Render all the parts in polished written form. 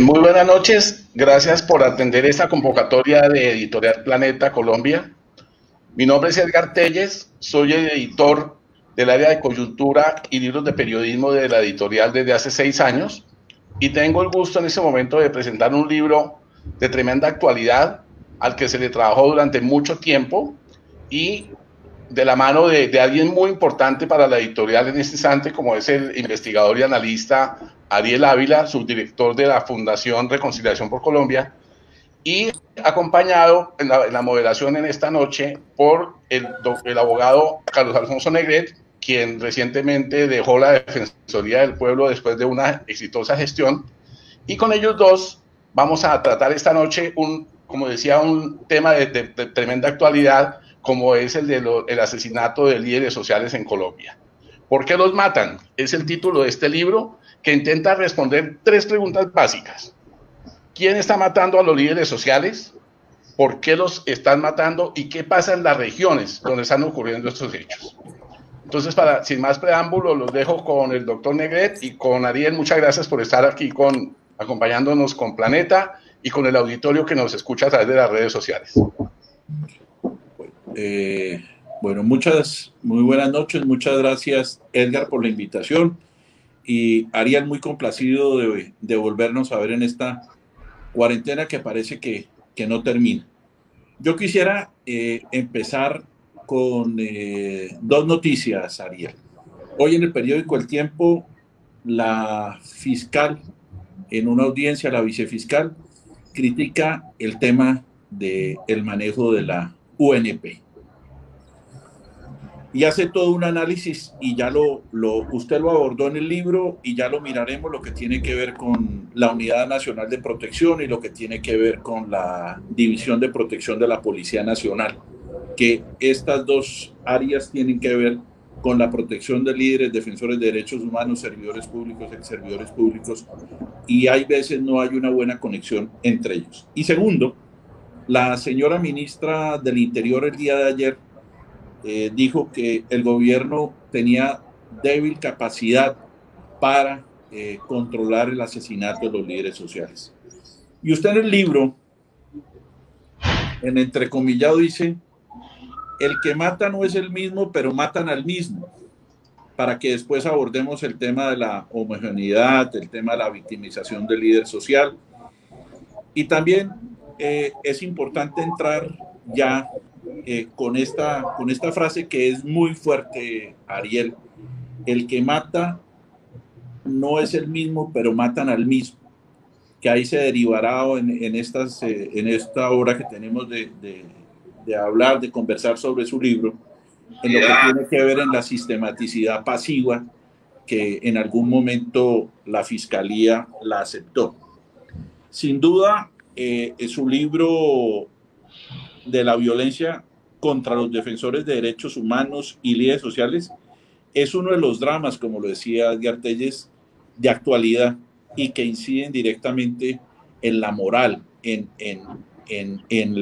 Muy buenas noches, gracias por atender esta convocatoria de Editorial Planeta Colombia. Mi nombre es Edgar Telles, soy el editor del área de coyuntura y libros de periodismo de la editorial desde hace 6 años y tengo el gusto en este momento de presentar un libro de tremenda actualidad al que se le trabajó durante mucho tiempo y de la mano de alguien muy importante para la editorial en este instante, como es el investigador y analista Ariel Ávila, subdirector de la Fundación Reconciliación por Colombia, y acompañado en la moderación en esta noche por el abogado Carlos Alfonso Negret, quien recientemente dejó la Defensoría del Pueblo después de una exitosa gestión. Y con ellos dos vamos a tratar esta noche, como decía, un tema de tremenda actualidad, como es el asesinato de líderes sociales en Colombia. ¿Por qué los matan? Es el título de este libro que intenta responder 3 preguntas básicas. ¿Quién está matando a los líderes sociales? ¿Por qué los están matando? ¿Y qué pasa en las regiones donde están ocurriendo estos hechos? Entonces, sin más preámbulo, los dejo con el doctor Negret y con Ariel. Muchas gracias por estar aquí acompañándonos con Planeta y con el auditorio que nos escucha a través de las redes sociales. Bueno, muy buenas noches, muchas gracias Edgar por la invitación y Ariel, muy complacido de volvernos a ver en esta cuarentena que parece que no termina. Yo quisiera empezar con 2 noticias, Ariel. Hoy en el periódico El Tiempo, la fiscal, en una audiencia, la vicefiscal, critica el tema del manejo de la UNP. Y hace todo un análisis y ya usted lo abordó en el libro y ya lo miraremos, lo que tiene que ver con la Unidad Nacional de Protección y lo que tiene que ver con la División de Protección de la Policía Nacional, que estas 2 áreas tienen que ver con la protección de líderes, defensores de derechos humanos, servidores públicos, ex servidores públicos, y hay veces no hay una buena conexión entre ellos. Y segundo, la señora ministra del Interior el día de ayer dijo que el gobierno tenía débil capacidad para controlar el asesinato de los líderes sociales. Y usted en el libro, en entrecomillado, dice: el que mata no es el mismo, pero matan al mismo, para que después abordemos el tema de la homogeneidad, el tema de la victimización del líder social. Y también es importante entrar ya con esta frase que es muy fuerte, Ariel: el que mata no es el mismo, pero matan al mismo, que ahí se derivará en esta hora que tenemos de hablar, de conversar sobre su libro, en lo que tiene que ver en la sistematicidad pasiva que en algún momento la Fiscalía la aceptó. Sin duda, su libro de la violencia contra los defensores de derechos humanos y líderes sociales es uno de los dramas, como lo decía Edgar Telles, de actualidad y que inciden directamente en la moral, en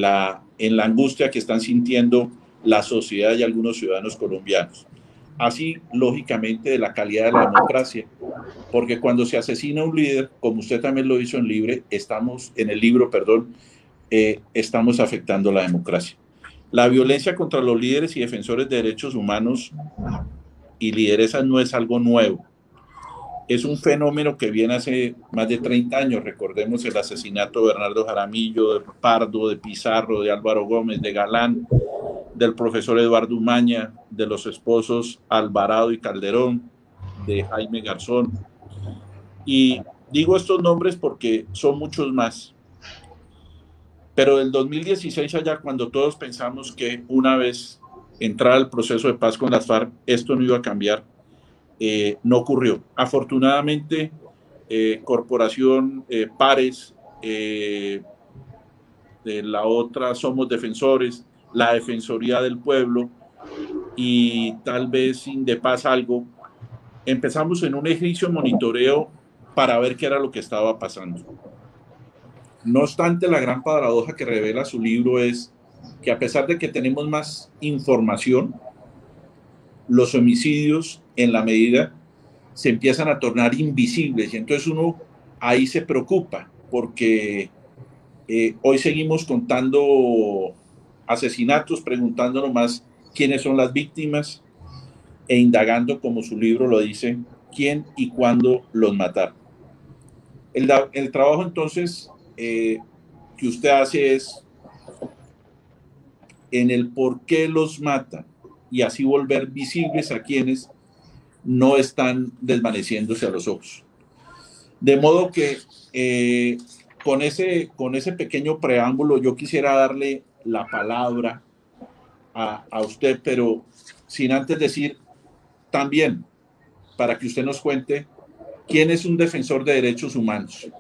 la angustia que están sintiendo la sociedad y algunos ciudadanos colombianos. Así, lógicamente, de la calidad de la democracia, porque cuando se asesina un líder, como usted también lo hizo en el libro, estamos afectando la democracia. La violencia contra los líderes y defensores de derechos humanos y lideresas no es algo nuevo. Es un fenómeno que viene hace más de 30 años. Recordemos el asesinato de Bernardo Jaramillo, de Pardo, de Pizarro, de Álvaro Gómez, de Galán, del profesor Eduardo Umaña, de los esposos Alvarado y Calderón, de Jaime Garzón. Y digo estos nombres porque son muchos más. Pero del 2016 allá, cuando todos pensamos que una vez entrara el proceso de paz con las FARC, esto no iba a cambiar, no ocurrió. Afortunadamente, Corporación Pares, de la otra Somos Defensores, la Defensoría del Pueblo y tal vez Indepaz algo, empezamos en un ejercicio de monitoreo para ver qué era lo que estaba pasando. No obstante, la gran paradoja que revela su libro es que a pesar de que tenemos más información, los homicidios en la medida se empiezan a tornar invisibles y entonces uno ahí se preocupa porque hoy seguimos contando asesinatos, preguntándonos más quiénes son las víctimas e indagando, como su libro lo dice, quién y cuándo los mataron. El trabajo entonces que usted hace es en el por qué los matan y así volver visibles a quienes no están desvaneciéndose a los ojos. De modo que con ese pequeño preámbulo yo quisiera darle la palabra a usted, pero sin antes decir también, para que usted nos cuente quién es un defensor de derechos humanos.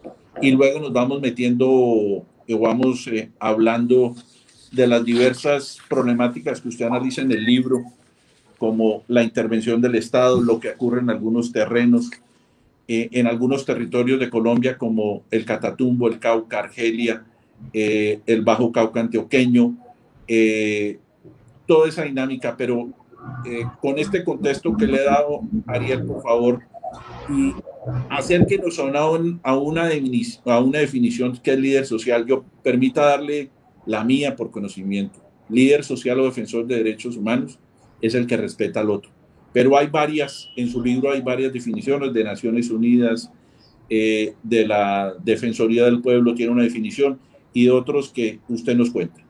Y luego nos vamos metiendo, vamos hablando de las diversas problemáticas que usted analiza en el libro, como la intervención del Estado, lo que ocurre en algunos terrenos, en algunos territorios de Colombia, como el Catatumbo, el Cauca, Argelia, el Bajo Cauca antioqueño, toda esa dinámica, pero con este contexto que le he dado, Ariel, por favor, y acérquenos a una definición que es líder social. Yo permita darle la mía por conocimiento. Líder social o defensor de derechos humanos es el que respeta al otro. Pero hay varias, en su libro hay varias definiciones de Naciones Unidas, de la Defensoría del Pueblo tiene una definición y de otros que usted nos cuenta.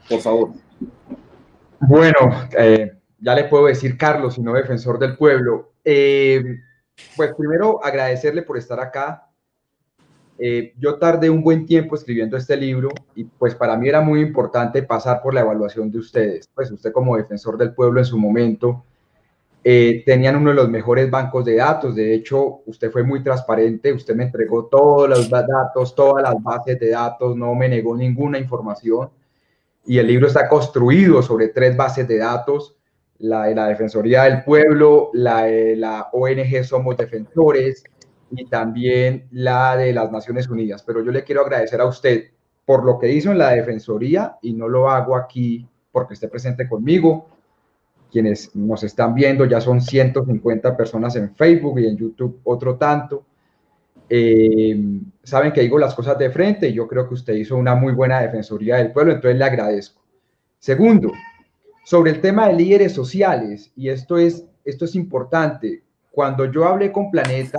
Por favor. Bueno, ya le puedo decir Carlos, sino defensor del pueblo. Pues primero agradecerle por estar acá. Yo tardé un buen tiempo escribiendo este libro y pues para mí era muy importante pasar por la evaluación de ustedes. Pues usted como defensor del pueblo en su momento tenían uno de los mejores bancos de datos. De hecho, usted fue muy transparente, usted me entregó todos los datos, todas las bases de datos, no me negó ninguna información. Y el libro está construido sobre 3 bases de datos, la de la Defensoría del Pueblo, la de la ONG Somos Defensores y también la de las Naciones Unidas. Pero yo le quiero agradecer a usted por lo que hizo en la Defensoría, y no lo hago aquí porque esté presente conmigo. Quienes nos están viendo ya son 150 personas en Facebook y en YouTube otro tanto. Saben que digo las cosas de frente y yo creo que usted hizo una muy buena Defensoría del Pueblo, entonces le agradezco. Segundo, sobre el tema de líderes sociales, y esto es importante. Cuando yo hablé con Planeta,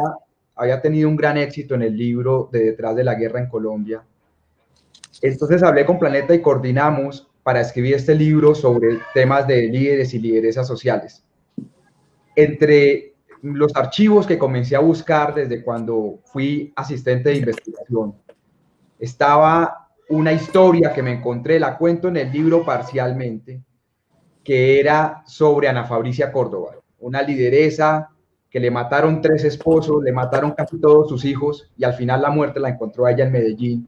había tenido un gran éxito en el libro de Detrás de la Guerra en Colombia. Entonces hablé con Planeta y coordinamos para escribir este libro sobre temas de líderes y lideresas sociales. Entre los archivos que comencé a buscar desde cuando fui asistente de investigación, estaba una historia que me encontré, la cuento en el libro parcialmente, que era sobre Ana Fabricia Córdoba, una lideresa que le mataron 3 esposos, le mataron casi todos sus hijos y al final la muerte la encontró a ella en Medellín,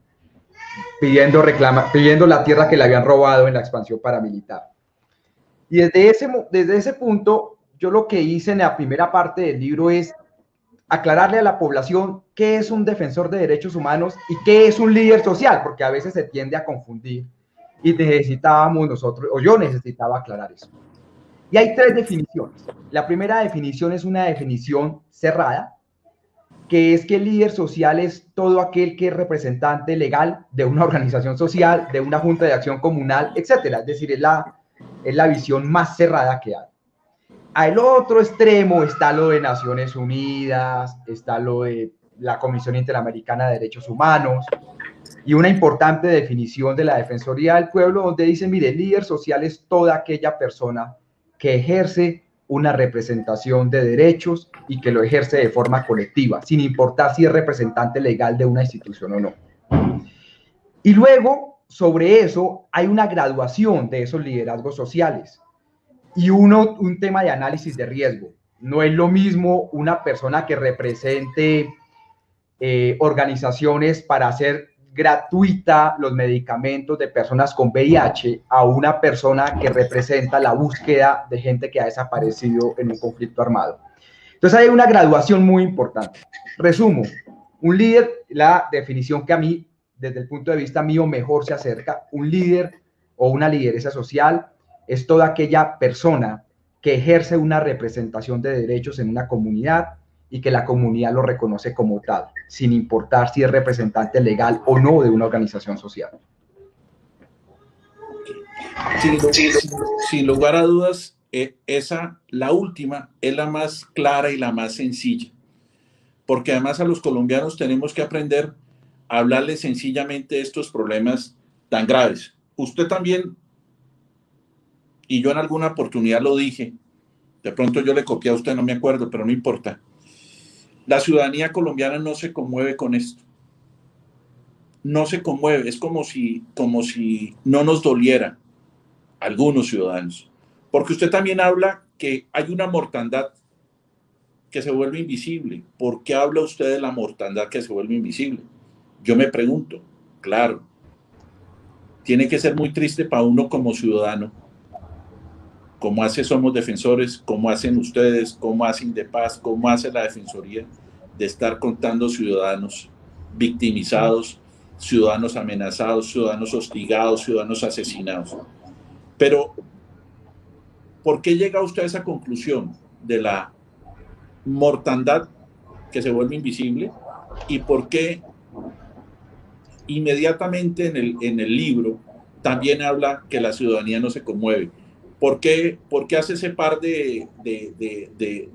pidiendo la tierra que le habían robado en la expansión paramilitar. Y desde ese punto, yo lo que hice en la primera parte del libro es aclararle a la población qué es un defensor de derechos humanos y qué es un líder social, porque a veces se tiende a confundir y necesitábamos nosotros, o yo necesitaba aclarar eso. Y hay 3 definiciones. La primera definición es una definición cerrada, que es que el líder social es todo aquel que es representante legal de una organización social, de una junta de acción comunal, etcétera. Es decir, es la visión más cerrada que hay. Al otro extremo está lo de Naciones Unidas, está lo de la Comisión Interamericana de Derechos Humanos y una importante definición de la Defensoría del Pueblo donde dice, mire, líder social es toda aquella persona que ejerce una representación de derechos y que lo ejerce de forma colectiva, sin importar si es representante legal de una institución o no. Y luego, sobre eso, hay una graduación de esos liderazgos sociales. Y un tema de análisis de riesgo. No es lo mismo una persona que represente organizaciones para hacer gratuita los medicamentos de personas con VIH a una persona que representa la búsqueda de gente que ha desaparecido en un conflicto armado. Entonces hay una graduación muy importante. Resumo, un líder, la definición que a mí, desde el punto de vista mío, mejor se acerca, un líder o una lideresa social es toda aquella persona que ejerce una representación de derechos en una comunidad y que la comunidad lo reconoce como tal, sin importar si es representante legal o no de una organización social. Sin lugar a dudas, la última, es la más clara y la más sencilla, porque además a los colombianos tenemos que aprender a hablarles sencillamente de estos problemas tan graves. Usted también, y yo en alguna oportunidad lo dije, de pronto yo le copié a usted, no me acuerdo, pero no importa. La ciudadanía colombiana no se conmueve con esto. No se conmueve, es como si no nos doliera a algunos ciudadanos. Porque usted también habla que hay una mortandad que se vuelve invisible. ¿Por qué habla usted de la mortandad que se vuelve invisible? Yo me pregunto, claro, tiene que ser muy triste para uno como ciudadano, como hace Somos Defensores, como hacen ustedes, como hace Indepaz, como hace la Defensoría, de estar contando ciudadanos victimizados, ciudadanos amenazados, ciudadanos hostigados, ciudadanos asesinados. Pero, ¿por qué llega usted a esa conclusión de la mortandad que se vuelve invisible? ¿Y por qué inmediatamente en el libro también habla que la ciudadanía no se conmueve? ¿Por qué hace ese par de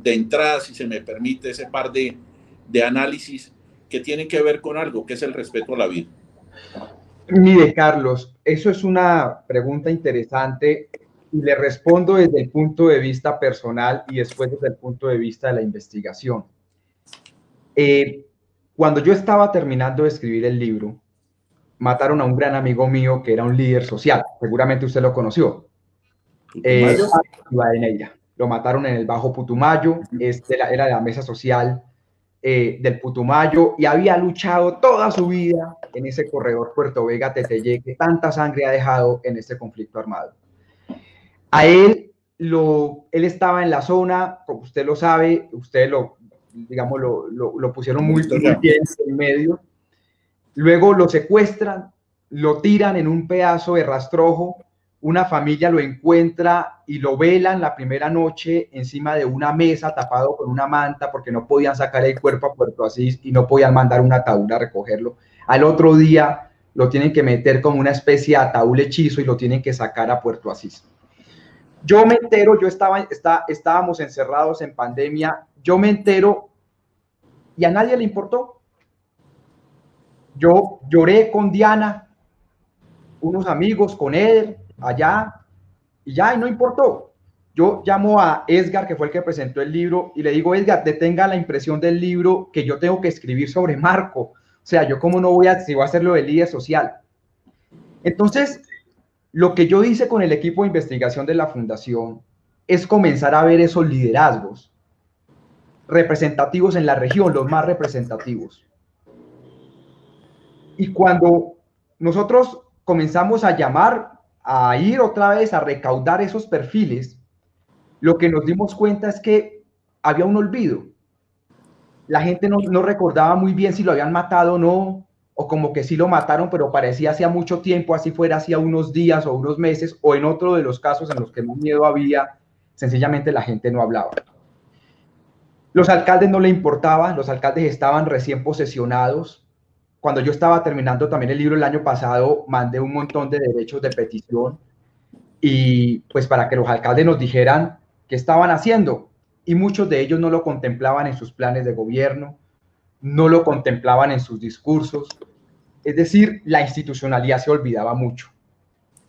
entradas, si se me permite, ese par de análisis que tienen que ver con algo, que es el respeto a la vida? Mire, Carlos, eso es una pregunta interesante y le respondo desde el punto de vista personal y después desde el punto de vista de la investigación. Cuando yo estaba terminando de escribir el libro, mataron a un gran amigo mío que era un líder social. Seguramente usted lo conoció. Lo mataron en el Bajo Putumayo. Era de la mesa social del Putumayo y había luchado toda su vida en ese corredor Puerto Vega-Teteyé, que tanta sangre ha dejado en este conflicto armado. A él estaba en la zona, como usted lo sabe, usted lo pusieron muy bien en medio. Luego lo secuestran, lo tiran en un pedazo de rastrojo, una familia lo encuentra y lo velan la primera noche encima de una mesa tapado con una manta porque no podían sacar el cuerpo a Puerto Asís y no podían mandar un ataúd a recogerlo. Al otro día lo tienen que meter como una especie de ataúd hechizo y lo tienen que sacar a Puerto Asís. Yo me entero, estábamos encerrados en pandemia, yo me entero y a nadie le importó. Yo lloré con Diana, unos amigos, con él, allá, y no importó. Yo llamo a Edgar, que fue el que presentó el libro, y le digo, Edgar, detenga la impresión del libro que yo tengo que escribir sobre Marco. O sea, yo cómo no voy a hacerlo de líder social. Entonces, lo que yo hice con el equipo de investigación de la Fundación es comenzar a ver esos liderazgos representativos en la región, los más representativos. Y cuando nosotros comenzamos a llamar, a ir otra vez a recaudar esos perfiles, lo que nos dimos cuenta es que había un olvido. La gente no recordaba muy bien si lo habían matado o no, o como que sí lo mataron, pero parecía hacía mucho tiempo, así fuera hacía unos días o unos meses, o en otro de los casos en los que más miedo había, sencillamente la gente no hablaba. Los alcaldes no le importaban, los alcaldes estaban recién posesionados. Cuando yo estaba terminando también el libro el año pasado, mandé un montón de derechos de petición y pues para que los alcaldes nos dijeran qué estaban haciendo. Y muchos de ellos no lo contemplaban en sus planes de gobierno, no lo contemplaban en sus discursos. Es decir, la institucionalidad se olvidaba mucho.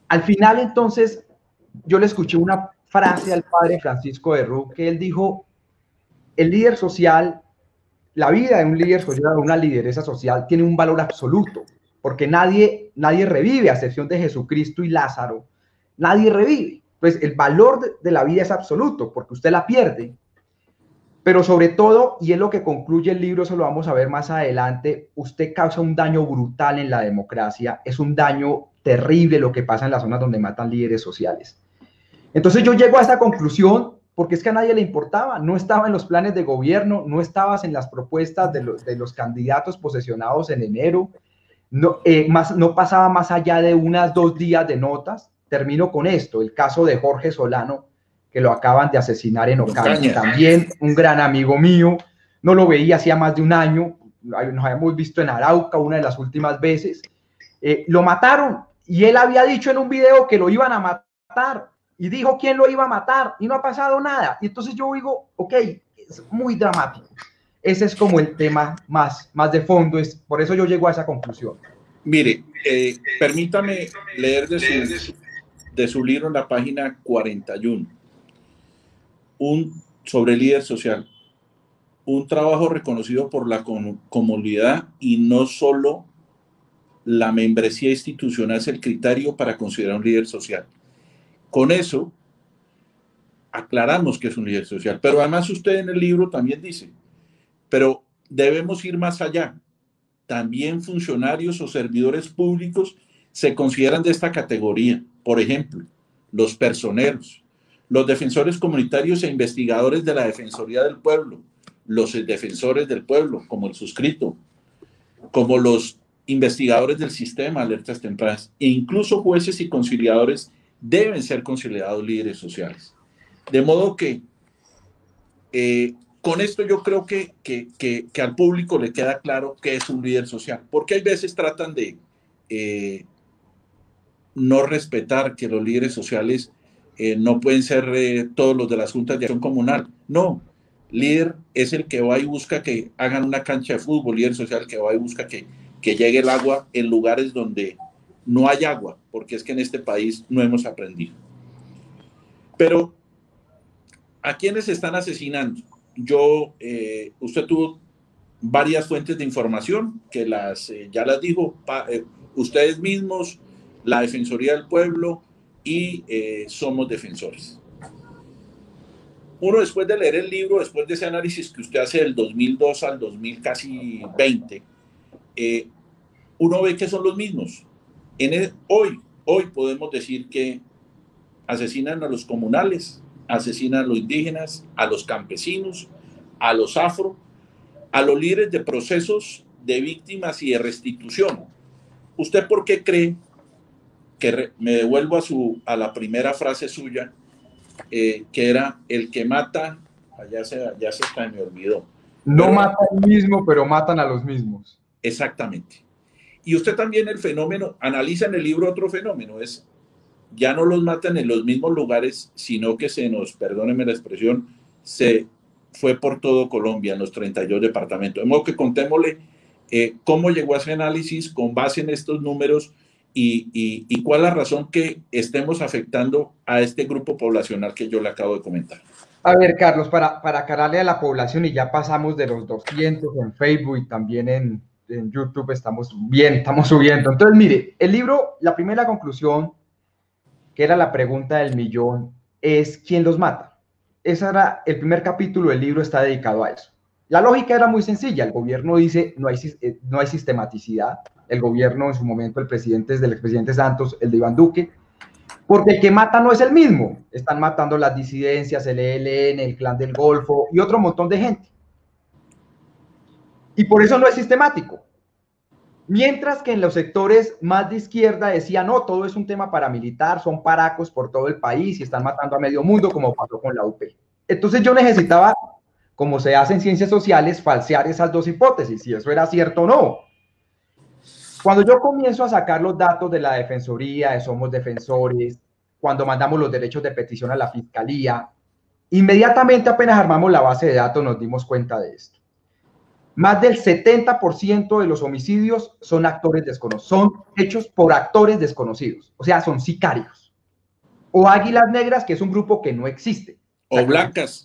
Al final, entonces, yo le escuché una frase al padre Francisco de Rú, que él dijo, el líder social, la vida de un líder social, una lideresa social, tiene un valor absoluto, porque nadie revive, a excepción de Jesucristo y Lázaro, nadie revive. Pues el valor de la vida es absoluto, porque usted la pierde. Pero sobre todo, y es lo que concluye el libro, eso lo vamos a ver más adelante, usted causa un daño brutal en la democracia, es un daño terrible lo que pasa en las zonas donde matan líderes sociales. Entonces yo llego a esta conclusión porque es que a nadie le importaba, no estaba en los planes de gobierno, no estabas en las propuestas de los candidatos posesionados en enero, no pasaba más allá de 1 o 2 días de notas. Termino con esto, el caso de Jorge Solano, que lo acaban de asesinar en Ocaña, también un gran amigo mío, no lo veía hacía más de un año, nos habíamos visto en Arauca una de las últimas veces, lo mataron y él había dicho en un video que lo iban a matar y dijo quién lo iba a matar y no ha pasado nada. Y entonces yo digo, ok, es muy dramático. Ese es como el tema más de fondo, es por eso yo llego a esa conclusión. Mire, permítame leer de su libro en la página 41, sobre líder social, un trabajo reconocido por la comunidad y no solo la membresía institucional es el criterio para considerar un líder social. Con eso aclaramos que es un líder social, pero además usted en el libro también dice, pero debemos ir más allá. También funcionarios o servidores públicos se consideran de esta categoría. Por ejemplo, los personeros, los defensores comunitarios e investigadores de la Defensoría del Pueblo, los defensores del pueblo, como el suscrito, como los investigadores del sistema, alertas tempranas, e incluso jueces y conciliadores deben ser considerados líderes sociales. De modo que con esto yo creo que al público le queda claro qué es un líder social, porque hay veces tratan de no respetar que los líderes sociales no pueden ser todos los de las juntas de acción comunal. No, líder es el que va y busca que hagan una cancha de fútbol, líder social que va y busca que llegue el agua en lugares donde no hay agua, porque es que en este país no hemos aprendido. Pero, ¿a quiénes se están asesinando? Usted tuvo varias fuentes de información que ya las dijo ustedes mismos, la Defensoría del Pueblo y Somos Defensores. Uno, después de leer el libro, después de ese análisis que usted hace del 2002 al 2020, uno ve que son los mismos. Hoy podemos decir que asesinan a los comunales, asesinan a los indígenas, a los campesinos, a los afro, a los líderes de procesos de víctimas y de restitución. ¿Usted por qué cree que me devuelvo a la primera frase suya, que era el que mata, ya se me olvidó? No matan al mismo, pero matan a los mismos. Exactamente. Y usted también el fenómeno, analiza en el libro otro fenómeno, es ya no los matan en los mismos lugares, sino que perdónenme la expresión, se fue por todo Colombia, en los 32 departamentos. De modo que contémosle cómo llegó a ese análisis con base en estos números y cuál es la razón que estemos afectando a este grupo poblacional que yo le acabo de comentar. A ver, Carlos, para aclararle a la población, y ya pasamos de los 200 en Facebook y también en YouTube estamos subiendo. Entonces, mire, el libro, la primera conclusión, que era la pregunta del millón, es ¿quién los mata? Ese era el primer capítulo del libro, está dedicado a eso. La lógica era muy sencilla. El gobierno dice no hay sistematicidad. El gobierno en su momento, el presidente es del expresidente Santos, el de Iván Duque, porque el que mata no es el mismo. Están matando las disidencias, el ELN, el Clan del Golfo y otro montón de gente. Y por eso no es sistemático. Mientras que en los sectores más de izquierda decían, no, todo es un tema paramilitar, son paracos por todo el país y están matando a medio mundo, como pasó con la UP. Entonces yo necesitaba, como se hace en ciencias sociales, falsear esas dos hipótesis, si eso era cierto o no. Cuando yo comienzo a sacar los datos de la Defensoría, de Somos Defensores, cuando mandamos los derechos de petición a la Fiscalía, inmediatamente apenas armamos la base de datos nos dimos cuenta de esto. Más del 70% de los homicidios son hechos por actores desconocidos, o sea, son sicarios. O águilas negras, que es un grupo que no existe. O blancas,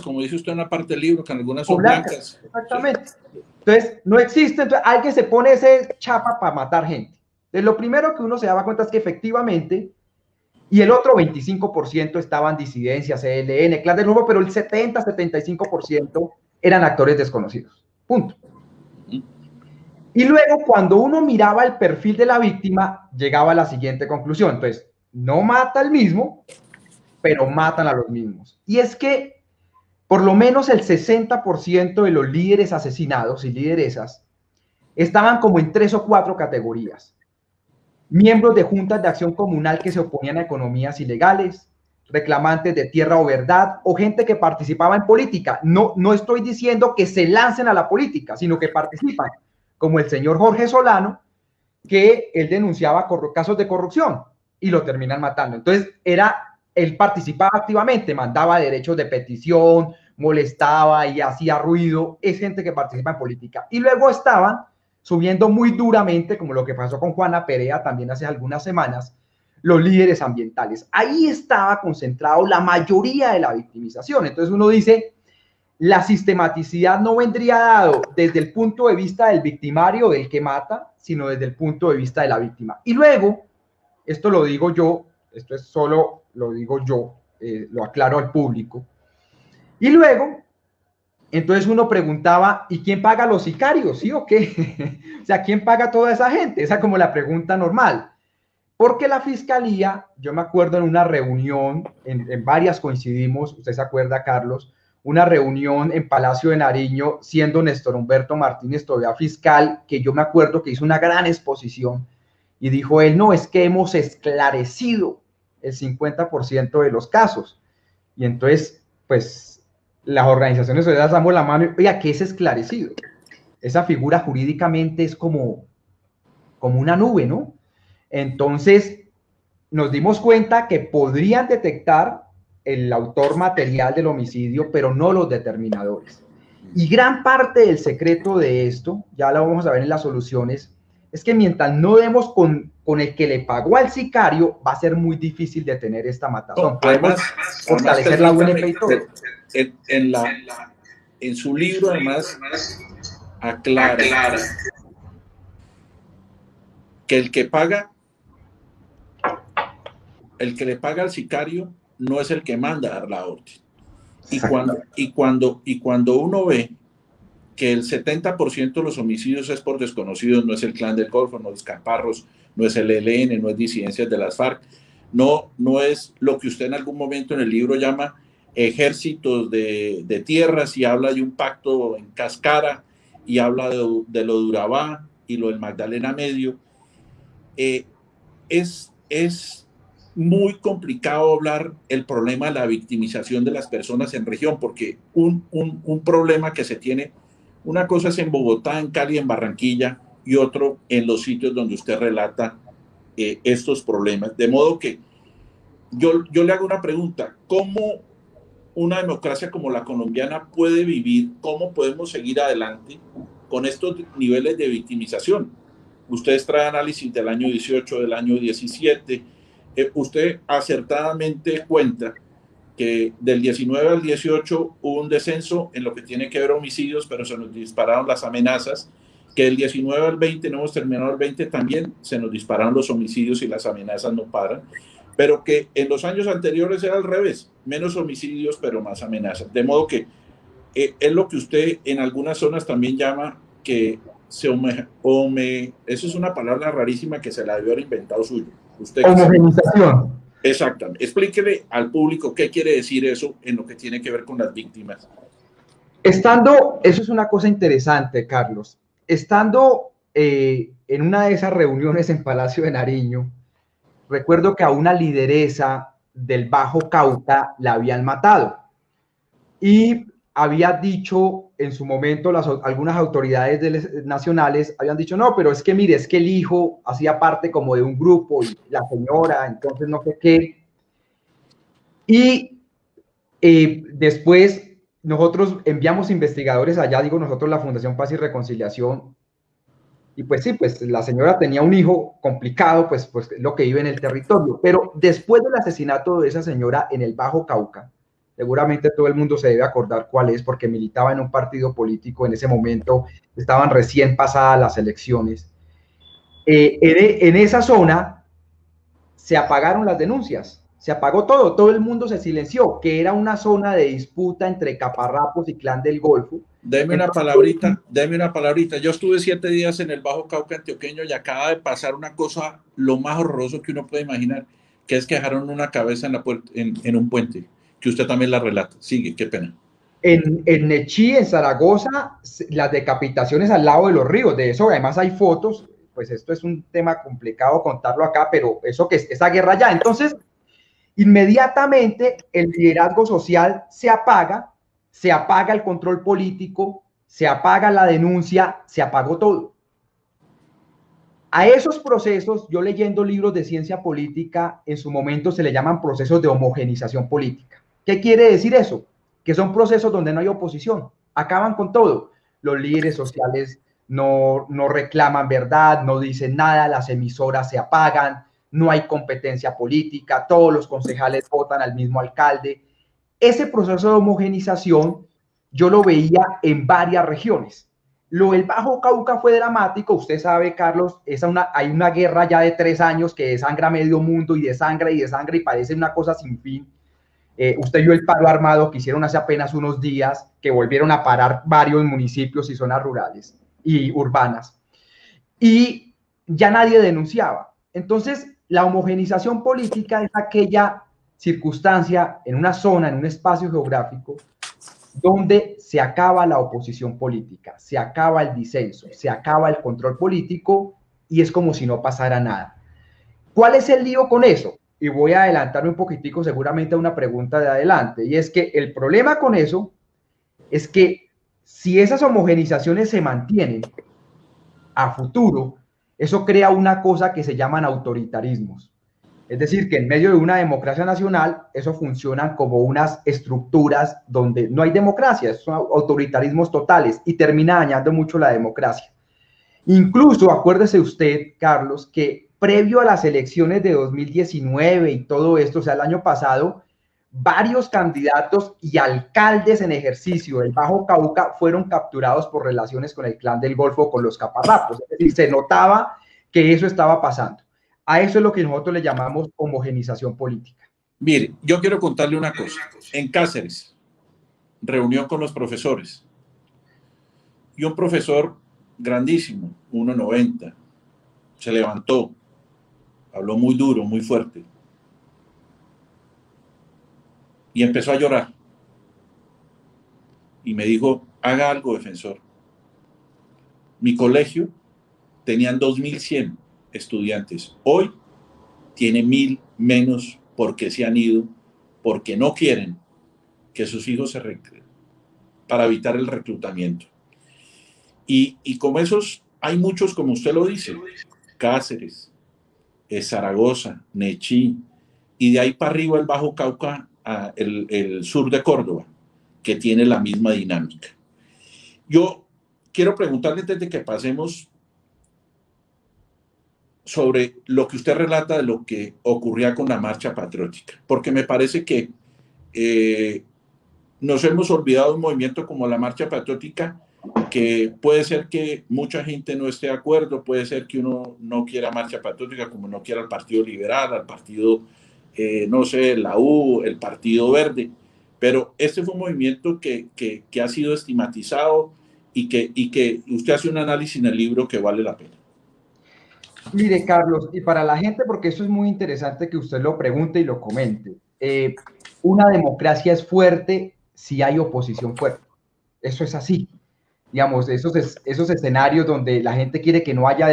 como dice usted en una parte del libro, que algunas son blancas. Exactamente. Sí. Entonces, no existe, entonces alguien se pone ese chapa para matar gente. Entonces, lo primero que uno se daba cuenta es que efectivamente, y el otro 25% estaban disidencias, ELN, Clan del Golfo, pero el 70-75% eran actores desconocidos. Punto. Y luego, cuando uno miraba el perfil de la víctima, llegaba a la siguiente conclusión. Entonces, no mata al mismo, pero matan a los mismos. Y es que por lo menos el 60% de los líderes asesinados y lideresas estaban como en 3 o 4 categorías. Miembros de juntas de acción comunal que se oponían a economías ilegales, reclamantes de tierra o verdad, o gente que participaba en política. No estoy diciendo que se lancen a la política, sino que participan, como el señor Jorge Solano, que él denunciaba casos de corrupción y lo terminan matando. Entonces, él participaba activamente, mandaba derechos de petición, molestaba y hacía ruido. Es gente que participa en política. Y luego estaban subiendo muy duramente, como lo que pasó con Juana Perea también hace algunas semanas, los líderes ambientales. Ahí estaba concentrado la mayoría de la victimización. Entonces uno dice, la sistematicidad no vendría dado desde el punto de vista del victimario, del que mata, sino desde el punto de vista de la víctima. Y luego, esto lo digo yo, esto es solo lo digo yo, lo aclaro al público. Y luego, entonces uno preguntaba, ¿y quién paga a los sicarios? ¿Sí o qué? O sea, ¿quién paga a toda esa gente? Esa es como la pregunta normal. Porque la fiscalía, yo me acuerdo en una reunión, en varias coincidimos, usted se acuerda, Carlos, una reunión en Palacio de Nariño, siendo Néstor Humberto Martínez todavía fiscal, que yo me acuerdo que hizo una gran exposición y dijo él, no, es que hemos esclarecido el 50% de los casos. Y entonces, pues, las organizaciones sociales damos la mano y, oiga, ¿qué es esclarecido? Esa figura jurídicamente es como una nube, ¿no? Entonces, nos dimos cuenta que podrían detectar el autor material del homicidio, pero no los determinadores. Y gran parte del secreto de esto, ya lo vamos a ver en las soluciones, es que mientras no demos con el que le pagó al sicario, va a ser muy difícil detener esta matazón. No, además, fortalecer la UNP y todo. En su libro, además, aclara que el que le paga al sicario no es el que manda a dar la orden. Y cuando uno ve que el 70% de los homicidios es por desconocidos, no es el Clan del Golfo, no es Caparros, no es el ELN, no es disidencias de las FARC, no es lo que usted en algún momento en el libro llama ejércitos de tierras, y habla de un pacto en Cascara, y habla de lo de Urabá y lo del Magdalena Medio. Es muy complicado hablar el problema de la victimización de las personas en región, porque un problema que se tiene, una cosa es en Bogotá, en Cali, en Barranquilla, y otro en los sitios donde usted relata estos problemas. De modo que yo le hago una pregunta: ¿cómo una democracia como la colombiana puede vivir? ¿Cómo podemos seguir adelante con estos niveles de victimización? Ustedes traen análisis del año 18, del año 17. Usted acertadamente cuenta que del 19 al 18 hubo un descenso en lo que tiene que ver homicidios, pero se nos dispararon las amenazas. Que del 19 al 20, no hemos terminado el 20, también se nos dispararon los homicidios y las amenazas no paran. Pero que en los años anteriores era al revés, menos homicidios, pero más amenazas. De modo que es lo que usted en algunas zonas también llama que eso es una palabra rarísima que se la debió haber inventado suyo. Homogenización. Exactamente. Explíquele al público qué quiere decir eso en lo que tiene que ver con las víctimas. Eso es una cosa interesante, Carlos. Estando en una de esas reuniones en Palacio de Nariño, recuerdo que a una lideresa del Bajo Cauca la habían matado. Y había dicho en su momento algunas autoridades nacionales habían dicho, no, pero es que mire, es que el hijo hacía parte como de un grupo y la señora, entonces no sé qué. Y después nosotros enviamos investigadores allá, digo nosotros, la Fundación Paz y Reconciliación, y pues sí, pues la señora tenía un hijo complicado, pues lo que vive en el territorio. Pero después del asesinato de esa señora en el Bajo Cauca, seguramente todo el mundo se debe acordar cuál es, porque militaba en un partido político en ese momento, estaban recién pasadas las elecciones. En esa zona se apagaron las denuncias, se apagó todo el mundo se silenció, que era una zona de disputa entre caparrapos y Clan del Golfo. Deme una palabrita. Yo estuve 7 días en el Bajo Cauca antioqueño y acaba de pasar una cosa lo más horroroso que uno puede imaginar, que es que dejaron una cabeza en un puente, que usted también la relata. Sigue, qué pena. En Nechí, en Zaragoza, las decapitaciones al lado de los ríos, de eso además hay fotos, pues esto es un tema complicado contarlo acá, pero esa guerra ya, entonces, Inmediatamente el liderazgo social se apaga el control político, se apaga la denuncia, se apagó todo. A esos procesos, yo leyendo libros de ciencia política, en su momento se le llaman procesos de homogenización política. ¿Qué quiere decir eso? Que son procesos donde no hay oposición, acaban con todo. Los líderes sociales no reclaman verdad, no dicen nada, las emisoras se apagan, no hay competencia política, todos los concejales votan al mismo alcalde. Ese proceso de homogenización yo lo veía en varias regiones. Lo del Bajo Cauca fue dramático, usted sabe, Carlos, hay una guerra ya de 3 años que desangra medio mundo y desangra y parece una cosa sin fin. Usted vio el paro armado que hicieron hace apenas unos días, que volvieron a parar varios municipios y zonas rurales y urbanas. Y ya nadie denunciaba. Entonces, la homogenización política es aquella circunstancia en una zona, en un espacio geográfico, donde se acaba la oposición política, se acaba el disenso, se acaba el control político y es como si no pasara nada. ¿Cuál es el lío con eso? Y voy a adelantarme un poquitico seguramente a una pregunta de adelante, y es que el problema con eso es que si esas homogenizaciones se mantienen a futuro, eso crea una cosa que se llaman autoritarismos. Es decir, que en medio de una democracia nacional, eso funciona como unas estructuras donde no hay democracia, son autoritarismos totales y termina dañando mucho la democracia. Incluso, acuérdese usted, Carlos, que previo a las elecciones de 2019 y todo esto, o sea, el año pasado, varios candidatos y alcaldes en ejercicio del Bajo Cauca fueron capturados por relaciones con el Clan del Golfo, con los caparrapos. Es decir, se notaba que eso estaba pasando. A eso es lo que nosotros le llamamos homogenización política. Mire, yo quiero contarle una cosa. En Cáceres, reunión con los profesores. Y un profesor grandísimo, 1,90, se levantó, habló muy duro, muy fuerte. Y empezó a llorar. Y me dijo, haga algo, defensor. Mi colegio tenían 2.100 estudiantes. Hoy tiene 1.000 menos porque se han ido, porque no quieren que sus hijos se recreen, para evitar el reclutamiento. Y como esos, hay muchos, como usted lo dice, Cáceres, Zaragoza, Nechí, y de ahí para arriba el Bajo Cauca, el sur de Córdoba, que tiene la misma dinámica. Yo quiero preguntarle antes de que pasemos sobre lo que usted relata de lo que ocurría con la marcha patriótica, porque me parece que nos hemos olvidado de un movimiento como la marcha patriótica, que puede ser que mucha gente no esté de acuerdo, puede ser que uno no quiera marcha patriótica como no quiera al Partido Liberal, al partido, no sé, la U, el Partido Verde, pero este fue un movimiento que ha sido estigmatizado y que usted hace un análisis en el libro que vale la pena. Mire, Carlos, y para la gente, porque eso es muy interesante que usted lo pregunte y lo comente, una democracia es fuerte si hay oposición fuerte. Eso es así. Digamos, esos escenarios donde la gente quiere que no haya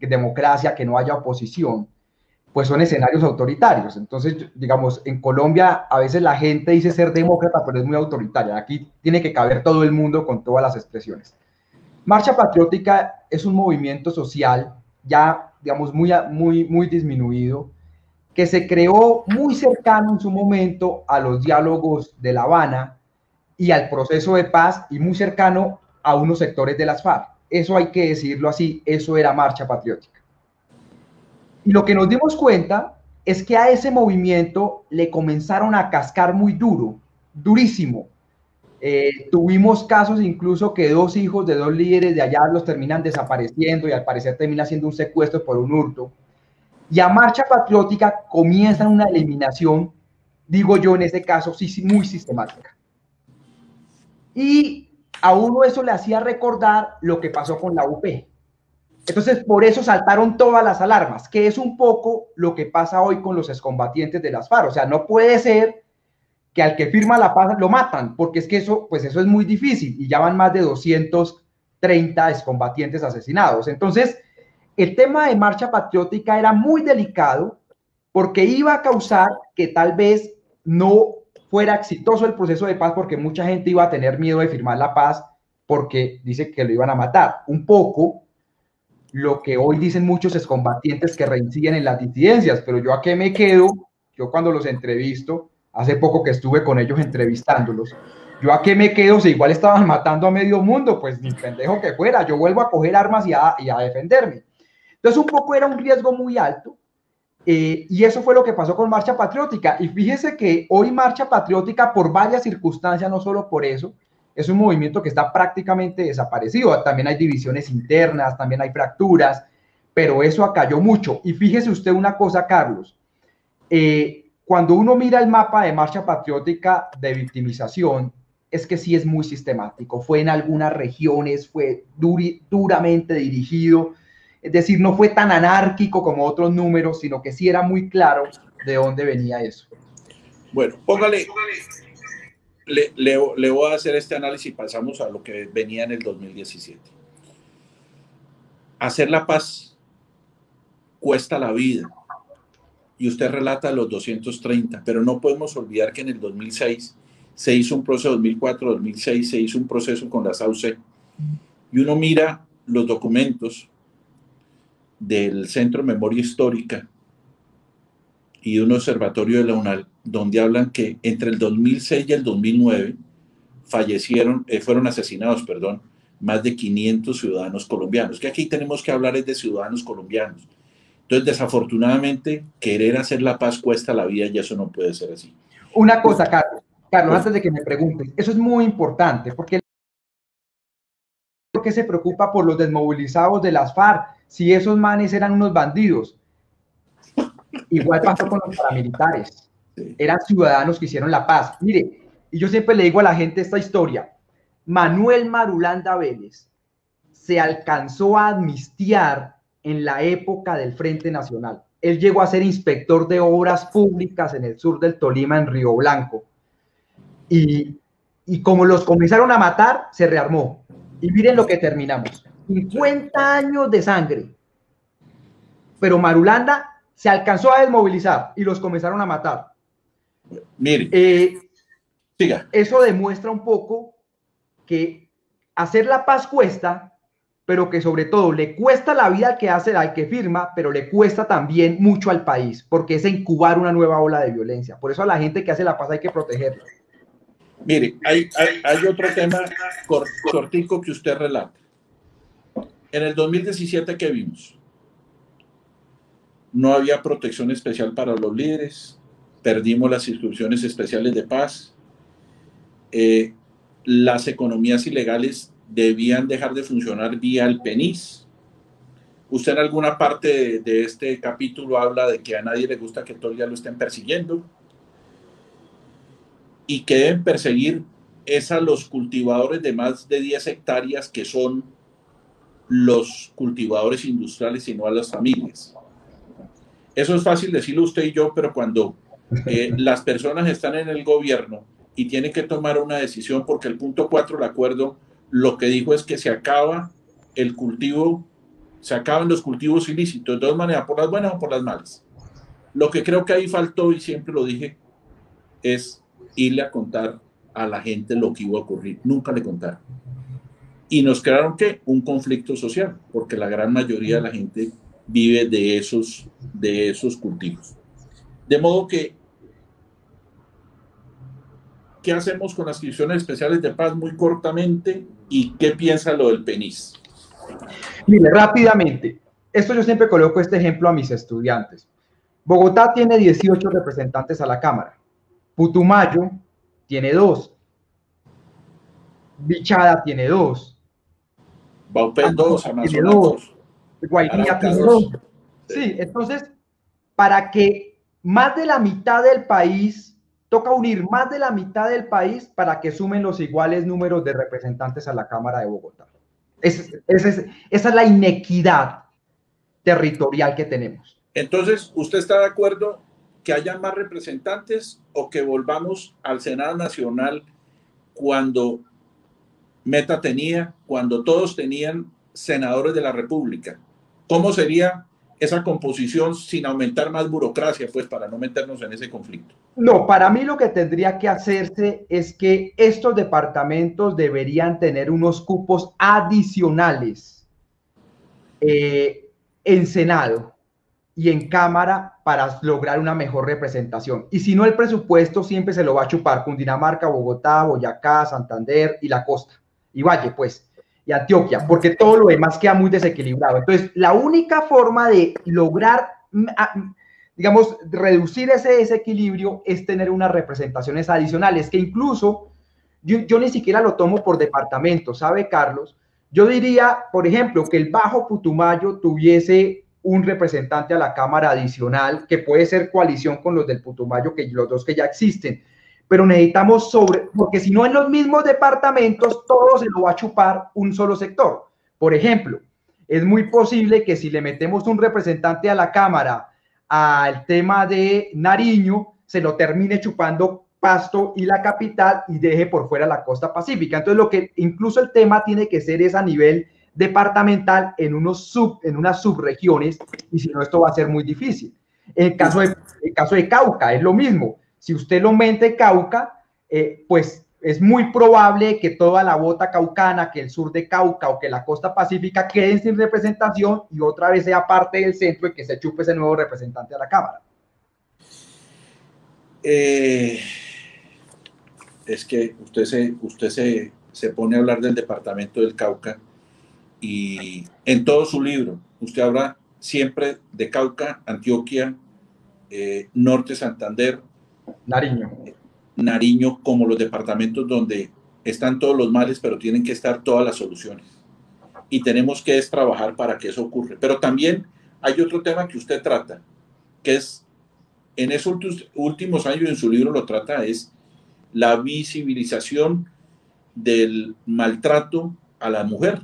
democracia, que no haya oposición, pues son escenarios autoritarios. Entonces, digamos, en Colombia a veces la gente dice ser demócrata, pero es muy autoritaria. Aquí tiene que caber todo el mundo con todas las expresiones. Marcha Patriótica es un movimiento social ya, digamos, muy disminuido, que se creó muy cercano en su momento a los diálogos de La Habana y al proceso de paz, y muy cercano a unos sectores de las FARC. Eso hay que decirlo así, eso era Marcha Patriótica. Y lo que nos dimos cuenta es que a ese movimiento le comenzaron a cascar muy duro, durísimo. Tuvimos casos incluso que 2 hijos de 2 líderes de allá los terminan desapareciendo y al parecer termina siendo un secuestro por un hurto. Y a Marcha Patriótica comienza una eliminación, digo yo en ese caso, sí, muy sistemática. Y a uno eso le hacía recordar lo que pasó con la UP. Entonces, por eso saltaron todas las alarmas, que es un poco lo que pasa hoy con los excombatientes de las FARC. O sea, no puede ser que al que firma la paz lo matan, porque es que eso es muy difícil, y ya van más de 230 excombatientes asesinados. Entonces, el tema de Marcha Patriótica era muy delicado, porque iba a causar que tal vez no fuera exitoso el proceso de paz, porque mucha gente iba a tener miedo de firmar la paz porque dice que lo iban a matar. Un poco lo que hoy dicen muchos excombatientes que reinciden en las disidencias, pero yo a qué me quedo, yo cuando los entrevisto, hace poco que estuve con ellos entrevistándolos, yo a qué me quedo si igual estaban matando a medio mundo, pues ni pendejo que fuera, yo vuelvo a coger armas y a defenderme. Entonces un poco era un riesgo muy alto, y eso fue lo que pasó con Marcha Patriótica. Y fíjese que hoy Marcha Patriótica, por varias circunstancias, no solo por eso, es un movimiento que está prácticamente desaparecido. También hay divisiones internas, también hay fracturas, pero eso acalló mucho. Y fíjese usted una cosa, Carlos, cuando uno mira el mapa de Marcha Patriótica de victimización, es que sí es muy sistemático. Fue en algunas regiones, fue duramente dirigido. Es decir, no fue tan anárquico como otros números, sino que sí era muy claro de dónde venía eso. Bueno, póngale, le voy a hacer este análisis y pasamos a lo que venía en el 2017. Hacer la paz cuesta la vida. Y usted relata los 230, pero no podemos olvidar que en el 2006 se hizo un proceso, 2004, 2006 se hizo un proceso con la SAUCE, y uno mira los documentos del Centro de Memoria Histórica y de un observatorio de la UNAL, donde hablan que entre el 2006 y el 2009 fueron asesinados, más de 500 ciudadanos colombianos, que aquí tenemos que hablar es de ciudadanos colombianos. Entonces, desafortunadamente, querer hacer la paz cuesta la vida y eso no puede ser así. Una cosa, Carlos, antes de que me pregunten, eso es muy importante, porque se preocupa por los desmovilizados de las FARC, si esos manes eran unos bandidos. Igual pasó con los paramilitares. Eran ciudadanos que hicieron la paz. Mire, y yo siempre le digo a la gente esta historia. Manuel Marulanda Vélez se alcanzó a amnistiar en la época del Frente Nacional. Él llegó a ser inspector de obras públicas en el sur del Tolima, en Río Blanco. Y como los comenzaron a matar, se rearmó. Y miren lo que terminamos. 50 años de sangre. Pero Marulanda se alcanzó a desmovilizar y los comenzaron a matar. Mire, siga. Eso demuestra un poco que hacer la paz cuesta, pero que sobre todo le cuesta la vida al que firma, pero le cuesta también mucho al país, porque es incubar una nueva ola de violencia. Por eso a la gente que hace la paz hay que protegerla. Mire, hay otro tema cortico que usted relata. En el 2017, ¿qué vimos? No había protección especial para los líderes, perdimos las instrucciones especiales de paz, las economías ilegales debían dejar de funcionar vía el PENIS. Usted en alguna parte de este capítulo habla de que a nadie le gusta que todo el día lo estén persiguiendo y que deben perseguir a los cultivadores de más de 10 hectáreas que son los cultivadores industriales y no a las familias. Eso es fácil decirlo usted y yo, pero cuando las personas están en el gobierno y tienen que tomar una decisión, porque el punto 4 del acuerdo lo que dijo es que se acaba el cultivo, se acaban los cultivos ilícitos, de dos maneras, por las buenas o por las malas. Lo que creo que ahí faltó, y siempre lo dije, es irle a contar a la gente lo que iba a ocurrir. Nunca le contaron. Y nos crearon, ¿qué? Un conflicto social, porque la gran mayoría de la gente vive de esos cultivos. De modo que, ¿qué hacemos con las instituciones especiales de paz? Muy cortamente, ¿y qué piensa lo del PENIS? Mire, rápidamente, esto yo siempre coloco este ejemplo a mis estudiantes. Bogotá tiene 18 representantes a la Cámara. Putumayo tiene 2. Bichada tiene 2. Baupés 2, Amazonas 2. Guainía tiene 2. Sí, entonces, para que más de la mitad del país, toca unir más de la mitad del país para que sumen los iguales números de representantes a la Cámara de Bogotá. Esa es la inequidad territorial que tenemos. Entonces, ¿usted está de acuerdo que haya más representantes o que volvamos al Senado Nacional cuando cuando todos tenían senadores de la República? ¿Cómo sería esa composición sin aumentar más burocracia, pues para no meternos en ese conflicto? No, para mí lo que tendría que hacerse es que estos departamentos deberían tener unos cupos adicionales en Senado y en Cámara para lograr una mejor representación. Y si no, el presupuesto siempre se lo va a chupar Cundinamarca, Bogotá, Boyacá, Santander y la costa, y Valle, pues, y Antioquia, porque todo lo demás queda muy desequilibrado. Entonces, la única forma de lograr, digamos, reducir ese desequilibrio es tener unas representaciones adicionales, que incluso yo ni siquiera lo tomo por departamento, ¿sabe, Carlos? Yo diría, por ejemplo, que el Bajo Putumayo tuviese un representante a la Cámara adicional, que puede ser coalición con los del Putumayo, que los dos que ya existen, pero necesitamos porque si no en los mismos departamentos todo se lo va a chupar un solo sector. Por ejemplo, es muy posible que si le metemos un representante a la Cámara al tema de Nariño, se lo termine chupando Pasto y la capital y deje por fuera la costa pacífica. Entonces, lo que incluso el tema tiene que ser es a nivel departamental en unas subregiones, y si no, esto va a ser muy difícil. El caso de Cauca es lo mismo. Si usted lo mete Cauca, pues es muy probable que toda la bota caucana, que el sur de Cauca o que la costa pacífica queden sin representación y otra vez sea parte del centro y que se chupe ese nuevo representante a la Cámara. Es que usted se pone a hablar del departamento del Cauca y en todo su libro usted habla siempre de Cauca, Antioquia, Norte Santander, Nariño como los departamentos donde están todos los males, pero tienen que estar todas las soluciones. Y tenemos que trabajar para que eso ocurra. Pero también hay otro tema que usted trata, que es, en esos últimos años en su libro lo trata, es la visibilización del maltrato a la mujer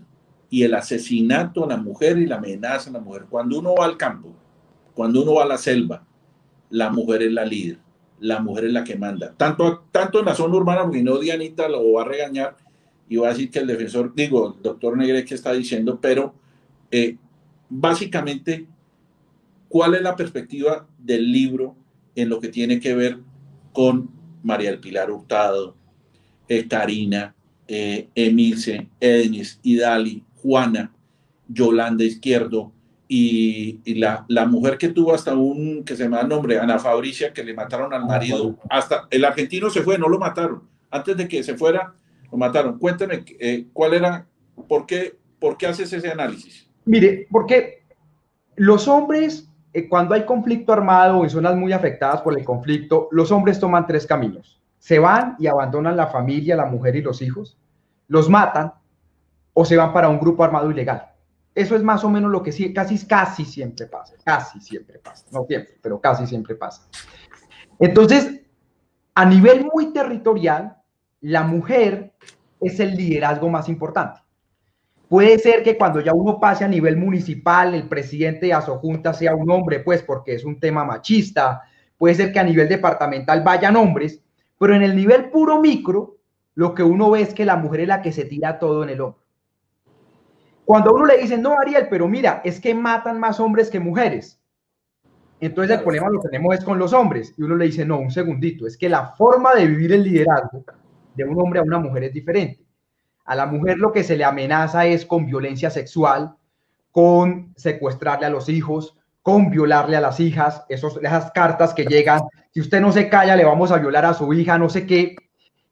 y el asesinato a la mujer y la amenaza a la mujer. Cuando uno va al campo, cuando uno va a la selva, la mujer es la líder, la mujer es la que manda. Tanto en la zona urbana, porque no Dianita lo va a regañar y va a decir que el defensor, el doctor Negre que está diciendo, pero básicamente, ¿cuál es la perspectiva del libro en lo que tiene que ver con María del Pilar Hurtado, Karina, Emilce, Ednis, Idali, Juana, Yolanda Izquierdo y la mujer que tuvo hasta que se me da el nombre, Ana Fabricia, que le mataron al marido? Hasta el argentino se fue, no lo mataron. Antes de que se fuera, lo mataron. Cuéntame, ¿por qué haces ese análisis? Mire, porque los hombres, cuando hay conflicto armado en zonas muy afectadas por el conflicto, los hombres toman tres caminos. Se van y abandonan la familia, la mujer y los hijos, los matan o se van para un grupo armado ilegal. Eso es más o menos lo que casi siempre pasa. Casi siempre pasa. No siempre, pero casi siempre pasa. Entonces, a nivel muy territorial, la mujer es el liderazgo más importante. Puede ser que cuando ya uno pase a nivel municipal, el presidente de Asojunta sea un hombre, pues porque es un tema machista. Puede ser que a nivel departamental vayan hombres, pero en el nivel puro micro, lo que uno ve es que la mujer es la que se tira todo en el hombro. Cuando a uno le dicen, no, Ariel, pero mira, es que matan más hombres que mujeres. Entonces el problema lo tenemos es con los hombres. Y uno le dice, no, un segundito, es que la forma de vivir el liderazgo de un hombre a una mujer es diferente. A la mujer lo que se le amenaza es con violencia sexual, con secuestrarle a los hijos, con violarle a las hijas, esas cartas que llegan, si usted no se calla le vamos a violar a su hija, no sé qué.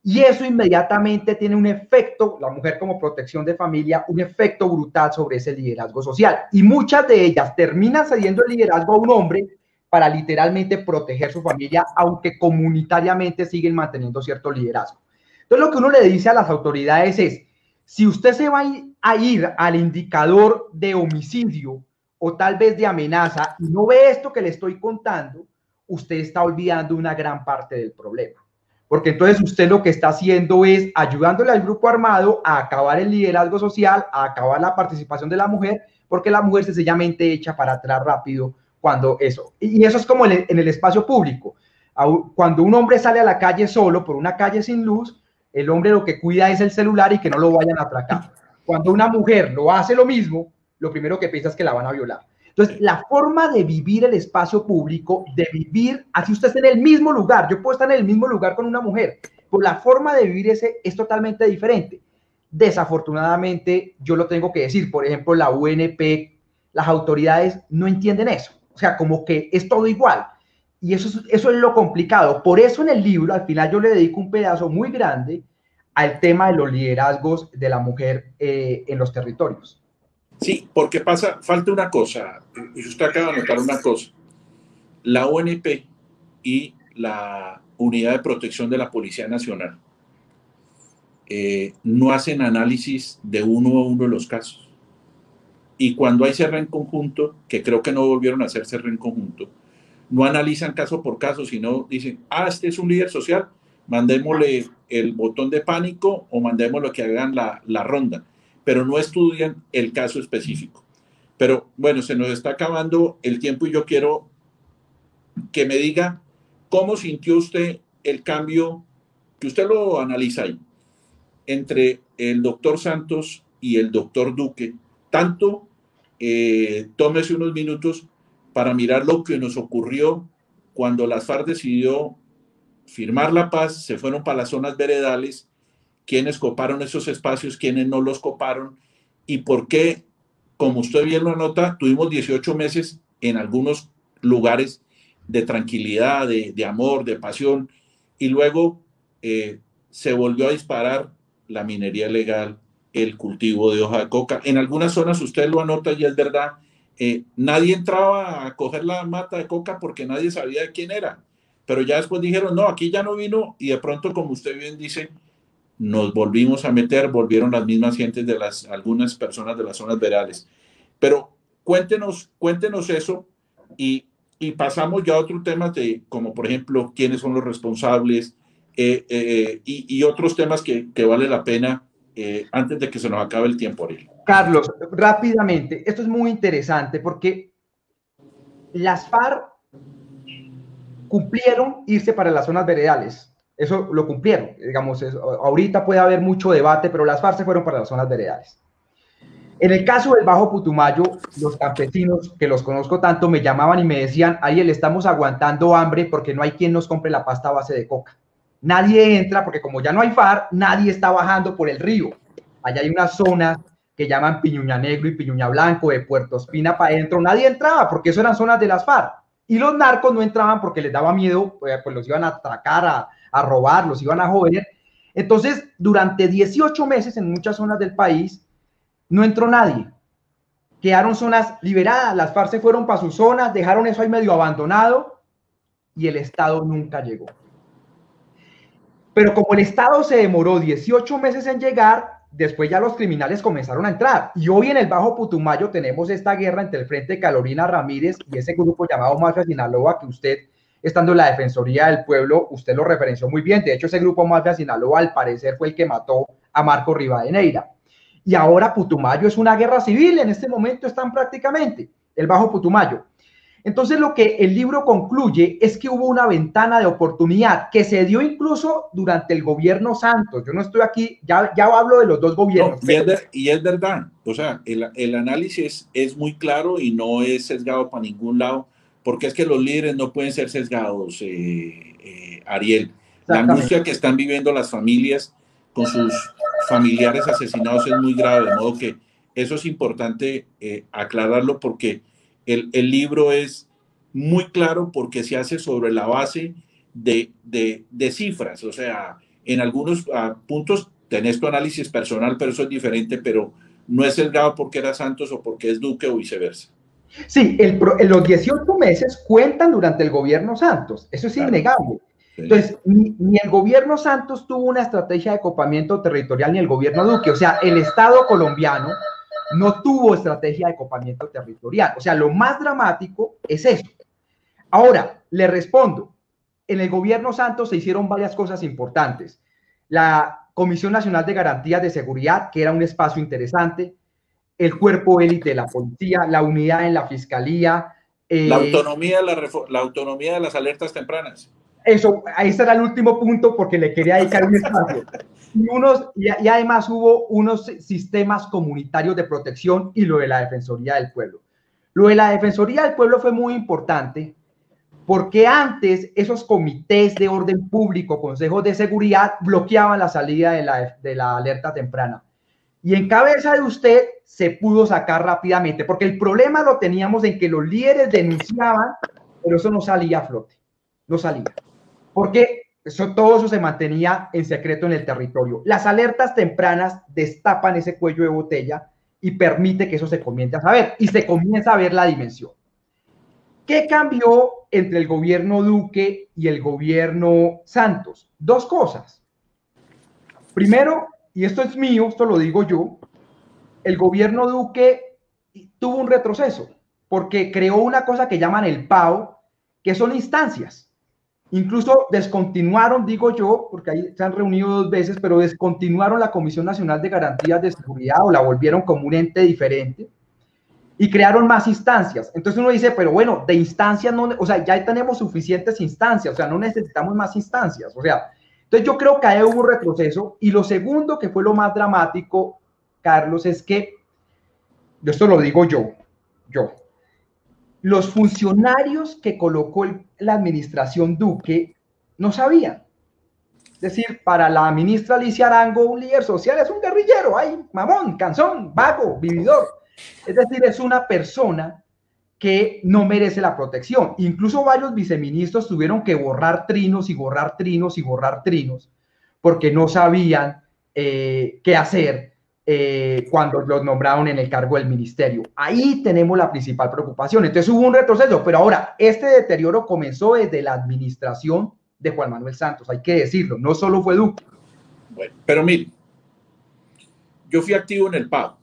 Y eso inmediatamente tiene un efecto, la mujer como protección de familia, un efecto brutal sobre ese liderazgo social. Y muchas de ellas terminan cediendo el liderazgo a un hombre para literalmente proteger su familia, aunque comunitariamente siguen manteniendo cierto liderazgo. Entonces lo que uno le dice a las autoridades es, si usted se va a ir al indicador de homicidio o tal vez de amenaza y no ve esto que le estoy contando, usted está olvidando una gran parte del problema. Porque entonces usted lo que está haciendo es ayudándole al grupo armado a acabar el liderazgo social, a acabar la participación de la mujer, porque la mujer sencillamente echa para atrás rápido cuando eso. Y eso es como en el espacio público. Cuando un hombre sale a la calle solo, por una calle sin luz, el hombre lo que cuida es el celular y que no lo vayan a atracar. Cuando una mujer lo hace lo mismo, lo primero que piensa es que la van a violar. Entonces, la forma de vivir el espacio público, de vivir, así usted está en el mismo lugar, yo puedo estar en el mismo lugar con una mujer, pero la forma de vivir ese es totalmente diferente. Desafortunadamente, yo lo tengo que decir, por ejemplo, la UNP, las autoridades no entienden eso, o sea, como que es todo igual. Y eso es lo complicado. Por eso en el libro, al final yo le dedico un pedazo muy grande al tema de los liderazgos de la mujer en los territorios. Sí, porque falta una cosa, y usted acaba de notar una cosa. La UNP y la Unidad de Protección de la Policía Nacional no hacen análisis de uno a uno de los casos. Y cuando hay cierre en conjunto, que creo que no volvieron a hacer cierre en conjunto, no analizan caso por caso, sino dicen, este es un líder social, mandémosle el botón de pánico o mandémosle que hagan la ronda, pero no estudian el caso específico. Pero bueno, se nos está acabando el tiempo y yo quiero que me diga cómo sintió usted el cambio, que usted lo analiza ahí, entre el doctor Santos y el doctor Duque. Tanto, tómese unos minutos para mirar lo que nos ocurrió cuando las FARC decidió firmar la paz, se fueron para las zonas veredales, quiénes coparon esos espacios, quiénes no los coparon, y por qué, como usted bien lo anota, tuvimos 18 meses en algunos lugares de tranquilidad, de amor, de pasión, y luego se volvió a disparar la minería ilegal, el cultivo de hoja de coca. En algunas zonas, usted lo anota y es verdad, nadie entraba a coger la mata de coca porque nadie sabía de quién era, pero ya después dijeron, no, aquí ya no vino, y de pronto, como usted bien dice, nos volvimos a meter, volvieron las mismas gentes de algunas personas de las zonas veredales. Pero cuéntenos eso y pasamos ya a otros temas como por ejemplo, quiénes son los responsables y otros temas que vale la pena antes de que se nos acabe el tiempo, Ariel. Carlos, rápidamente, esto es muy interesante porque las FARC cumplieron irse para las zonas veredales. Eso lo cumplieron. Digamos, ahorita puede haber mucho debate, pero las FARC se fueron para las zonas veredales. En el caso del Bajo Putumayo, los campesinos, que los conozco tanto, me llamaban y me decían, Ariel, estamos aguantando hambre porque no hay quien nos compre la pasta a base de coca. Nadie entra porque como ya no hay FARC, nadie está bajando por el río. Allá hay una zona que llaman Piñuña Negro y Piñuña Blanco, de Puerto Espina para adentro. Nadie entraba porque eso eran zonas de las FARC. Y los narcos no entraban porque les daba miedo, pues los iban a atracar, a robar, los iban a joder. Entonces, durante 18 meses en muchas zonas del país, no entró nadie. Quedaron zonas liberadas, las FARC se fueron para sus zonas, dejaron eso ahí medio abandonado y el Estado nunca llegó. Pero como el Estado se demoró 18 meses en llegar, después ya los criminales comenzaron a entrar. Y hoy en el Bajo Putumayo tenemos esta guerra entre el Frente de Carolina Ramírez y ese grupo llamado Mafia Sinaloa, que usted, estando en la Defensoría del Pueblo, usted lo referenció muy bien. De hecho, ese grupo Mafia Sinaloa, al parecer, fue el que mató a Marco Rivadeneira. Y ahora Putumayo es una guerra civil, en este momento están prácticamente, el Bajo Putumayo. Entonces lo que el libro concluye es que hubo una ventana de oportunidad que se dio incluso durante el gobierno Santos. Yo no estoy aquí, ya hablo de los dos gobiernos. No, y es verdad, o sea, el análisis es muy claro y no es sesgado para ningún lado, porque es que los líderes no pueden ser sesgados, Ariel. La angustia que están viviendo las familias con sus familiares asesinados es muy grave, de modo que eso es importante aclararlo porque el libro es muy claro porque se hace sobre la base de cifras, o sea, en algunos puntos tenés tu análisis personal, pero eso es diferente, pero no es sesgado porque era Santos o porque es Duque o viceversa. Sí, los 18 meses cuentan durante el gobierno Santos, eso es innegable. Entonces, ni el gobierno Santos tuvo una estrategia de copamiento territorial, ni el gobierno Duque. O sea, el Estado colombiano no tuvo estrategia de copamiento territorial. O sea, lo más dramático es eso. Ahora, le respondo. En el gobierno Santos se hicieron varias cosas importantes. La Comisión Nacional de Garantías de Seguridad, que era un espacio interesante, el cuerpo élite de la policía, la unidad en la fiscalía. La autonomía de las alertas tempranas. Eso, ahí será el último punto porque le quería dedicar un espacio. Y además hubo unos sistemas comunitarios de protección y lo de la Defensoría del Pueblo. Lo de la Defensoría del Pueblo fue muy importante porque antes esos comités de orden público, consejos de seguridad, bloqueaban la salida de la alerta temprana. Y en cabeza de usted se pudo sacar rápidamente, porque el problema lo teníamos en que los líderes denunciaban, pero eso no salía a flote, no salía. Porque todo eso se mantenía en secreto en el territorio. Las alertas tempranas destapan ese cuello de botella y permite que eso se comience a saber y se comienza a ver la dimensión. ¿Qué cambió entre el gobierno Duque y el gobierno Santos? Dos cosas. Primero, y esto es mío, esto lo digo yo, el gobierno Duque tuvo un retroceso porque creó una cosa que llaman el PAO, que son instancias. Incluso descontinuaron, digo yo, porque ahí se han reunido 2 veces, pero descontinuaron la Comisión Nacional de Garantías de Seguridad o la volvieron como un ente diferente y crearon más instancias. Entonces uno dice, pero bueno, de instancias no, o sea, ya tenemos suficientes instancias, o sea, no necesitamos más instancias, o sea, entonces yo creo que ahí hubo un retroceso. Y lo segundo, que fue lo más dramático, Carlos, es que, esto lo digo yo, los funcionarios que colocó la administración Duque no sabían. Es decir, para la ministra Alicia Arango, un líder social es un guerrillero, ay, mamón, cansón, vago, vividor. Es decir, es una persona que no merece la protección. Incluso varios viceministros tuvieron que borrar trinos y borrar trinos y borrar trinos porque no sabían qué hacer cuando los nombraron en el cargo del ministerio. Ahí tenemos la principal preocupación. Entonces hubo un retroceso, pero ahora este deterioro comenzó desde la administración de Juan Manuel Santos, hay que decirlo, no solo fue Duque. Bueno, pero mire, yo fui activo en el PAO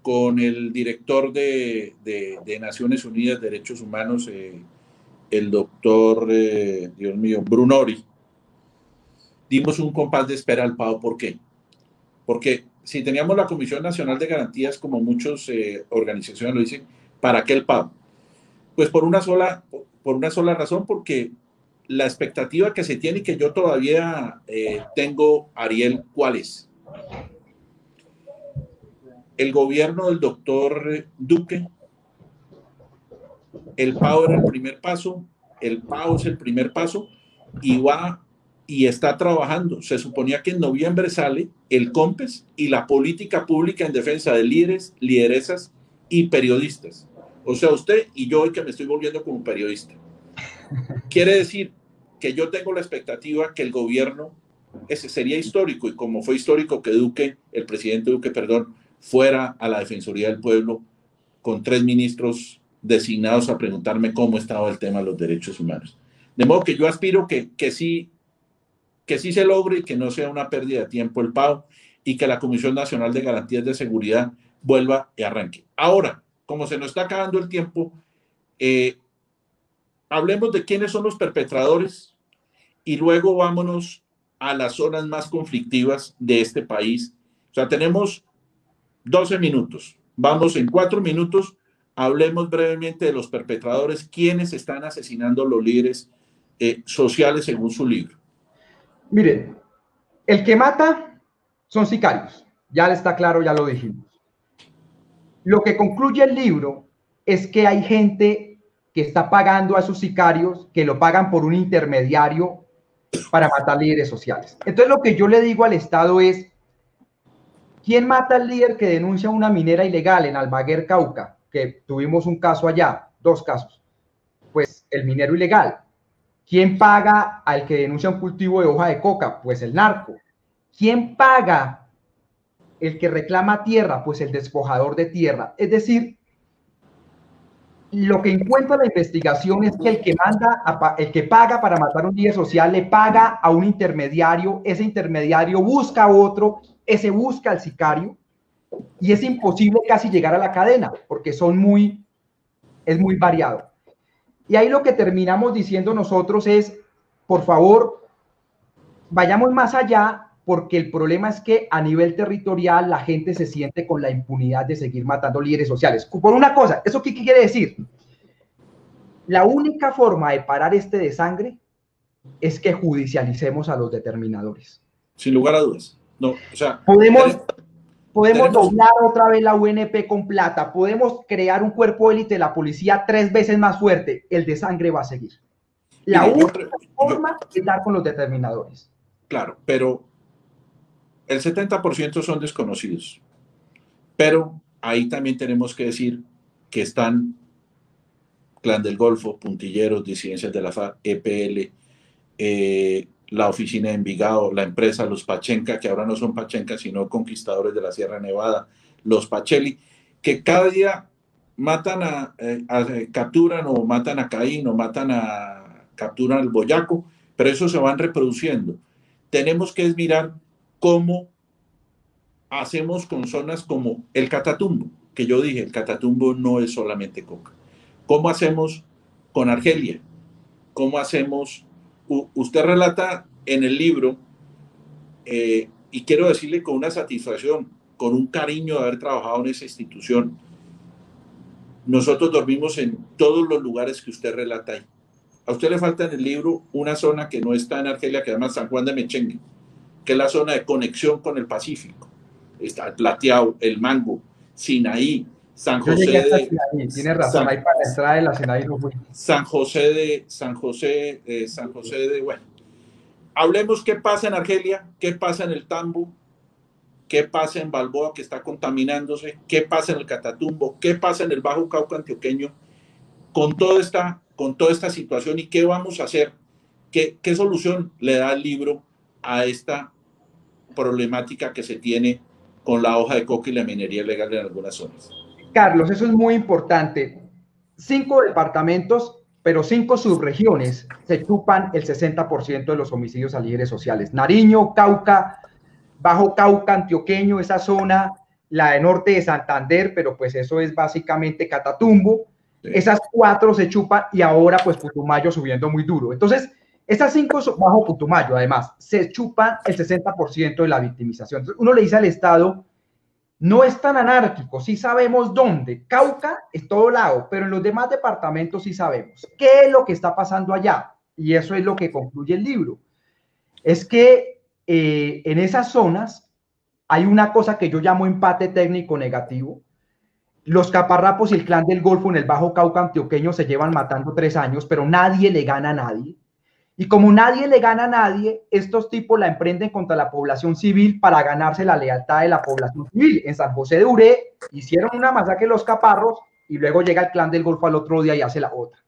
con el director de Naciones Unidas de Derechos Humanos, el doctor, Dios mío, Brunori. Dimos un compás de espera al PAO. ¿Por qué? Porque si teníamos la Comisión Nacional de Garantías, como muchas organizaciones lo dicen, ¿para qué el PAO? Pues por una sola razón, porque la expectativa que se tiene y que yo todavía tengo, Ariel, ¿cuál es? El gobierno del doctor Duque, el PAO era el primer paso, el PAO es el primer paso y va y está trabajando. Se suponía que en noviembre sale el COMPES y la política pública en defensa de líderes, lideresas y periodistas. O sea, usted y yo hoy que me estoy volviendo como periodista. Quiere decir que yo tengo la expectativa que el gobierno, ese sería histórico, y como fue histórico que Duque, el presidente Duque, perdón, fuera a la Defensoría del Pueblo con 3 ministros designados a preguntarme cómo estaba el tema de los derechos humanos. De modo que yo aspiro que sí se logre y que no sea una pérdida de tiempo el PAO y que la Comisión Nacional de Garantías de Seguridad vuelva y arranque. Ahora, como se nos está acabando el tiempo, hablemos de quiénes son los perpetradores y luego vámonos a las zonas más conflictivas de este país. O sea, tenemos 12 minutos. Vamos en 4 minutos. Hablemos brevemente de los perpetradores, quiénes están asesinando a los líderes sociales según su libro. Miren, el que mata son sicarios. Ya está claro, ya lo dijimos. Lo que concluye el libro es que hay gente que está pagando a esos sicarios, que lo pagan por un intermediario para matar líderes sociales. Entonces lo que yo le digo al Estado es, ¿quién mata al líder que denuncia una minera ilegal en Almaguer, Cauca? Que tuvimos un caso allá, 2 casos. Pues el minero ilegal. ¿Quién paga al que denuncia un cultivo de hoja de coca? Pues el narco. ¿Quién paga el que reclama tierra? Pues el despojador de tierra. Es decir, lo que encuentra la investigación es que el que paga para matar a un líder social le paga a un intermediario, ese intermediario busca a otro, ese busca al sicario, y es imposible casi llegar a la cadena, porque es muy variado. Y ahí lo que terminamos diciendo nosotros es, por favor, vayamos más allá, porque el problema es que a nivel territorial la gente se siente con la impunidad de seguir matando líderes sociales. Por una cosa, ¿eso qué quiere decir? La única forma de parar este desangre es que judicialicemos a los determinadores. Sin lugar a dudas. No, o sea, podemos... Podemos doblar otra vez la UNP con plata. Podemos crear un cuerpo élite de la policía 3 veces más fuerte. El de sangre va a seguir. La única forma es dar con los determinadores. Claro, pero el 70% son desconocidos. Pero ahí también tenemos que decir que están Clan del Golfo, Puntilleros, disidencias de la FARC, EPL, la oficina de Envigado, la empresa, los Pachenca, que ahora no son Pachenca, sino conquistadores de la Sierra Nevada, los Pacheli, que cada día matan capturan o matan a Caín o capturan al Boyaco, pero eso se van reproduciendo. Tenemos que mirar cómo hacemos con zonas como el Catatumbo, que yo dije, el Catatumbo no es solamente coca. ¿Cómo hacemos con Argelia? ¿Cómo hacemos? Usted relata en el libro, y quiero decirle con una satisfacción, con un cariño de haber trabajado en esa institución, nosotros dormimos en todos los lugares que usted relata ahí. A usted le falta en el libro una zona que no está en Argelia, que se llama San Juan de Mechengue, que es la zona de conexión con el Pacífico. Está el Plateau, el Mango, Sinaí, San José de... Tiene razón, ahí para la entrada de la Sinaí no fui. San José de... Bueno, hablemos qué pasa en Argelia, qué pasa en el Tambo, qué pasa en Balboa, que está contaminándose, qué pasa en el Catatumbo, qué pasa en el Bajo Cauca antioqueño, con toda esta situación, y qué vamos a hacer, qué solución le da el libro a esta problemática que se tiene con la hoja de coca y la minería ilegal en algunas zonas. Carlos, eso es muy importante. 5 departamentos, pero 5 subregiones se chupan el 60% de los homicidios a líderes sociales. Nariño, Cauca, Bajo Cauca antioqueño, esa zona, la de norte de Santander, pero pues eso es básicamente Catatumbo. Sí. Esas 4 se chupan, y ahora pues Putumayo subiendo muy duro. Entonces, esas 5 bajo Putumayo, además, se chupan el 60% de la victimización. Entonces, uno le dice al Estado, no es tan anárquico, sí sabemos dónde. Cauca es todo lado, pero en los demás departamentos sí sabemos. ¿Qué es lo que está pasando allá? Y eso es lo que concluye el libro. Es que en esas zonas hay una cosa que yo llamo empate técnico negativo. Los caparrapos y el Clan del Golfo en el Bajo Cauca antioqueño se llevan matando 3 años, pero nadie le gana a nadie. Y como nadie le gana a nadie, estos tipos la emprenden contra la población civil para ganarse la lealtad de la población civil. En San José de Uré hicieron una masacre de los caparros, y luego llega el Clan del Golfo al otro día y hace la otra.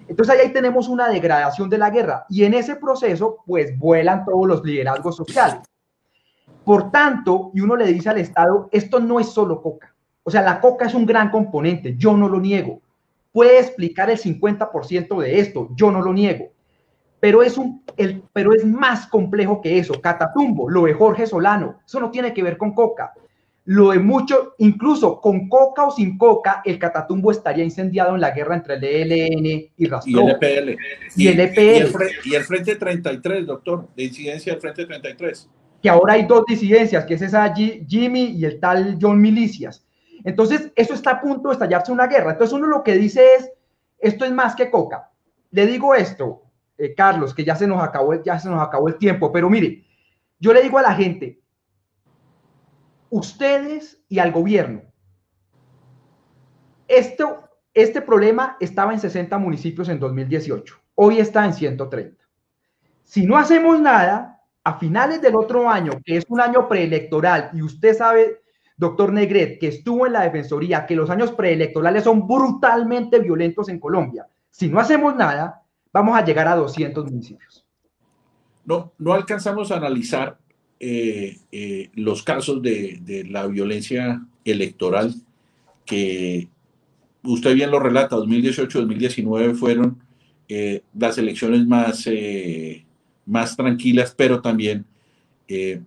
Entonces ahí tenemos una degradación de la guerra, y en ese proceso pues vuelan todos los liderazgos sociales. Por tanto, y uno le dice al Estado, esto no es solo coca. O sea, la coca es un gran componente, yo no lo niego. Puede explicar el 50% de esto, yo no lo niego. Pero es más complejo que eso. Catatumbo, lo de Jorge Solano, eso no tiene que ver con coca. Lo de mucho, incluso con coca o sin coca, el Catatumbo estaría incendiado en la guerra entre el ELN y Rastro. Y el EPL. Y el EPL. Y el Frente 33, doctor, de incidencia del Frente 33. Que ahora hay 2 disidencias, que es esa Jimmy y el tal John Milicias. Entonces, eso está a punto de estallarse una guerra. Entonces, uno lo que dice es, esto es más que coca. Le digo esto, Carlos, que ya se nos acabó el tiempo, pero mire, yo le digo a la gente, ustedes y al gobierno, este problema estaba en 60 municipios en 2018, hoy está en 130. Si no hacemos nada, a finales del otro año, que es un año preelectoral, y usted sabe, doctor Negret, que estuvo en la Defensoría, que los años preelectorales son brutalmente violentos en Colombia. Si no hacemos nada, vamos a llegar a 200 municipios. No alcanzamos a analizar los casos de la violencia electoral, que usted bien lo relata. 2018-2019 fueron las elecciones más tranquilas, pero también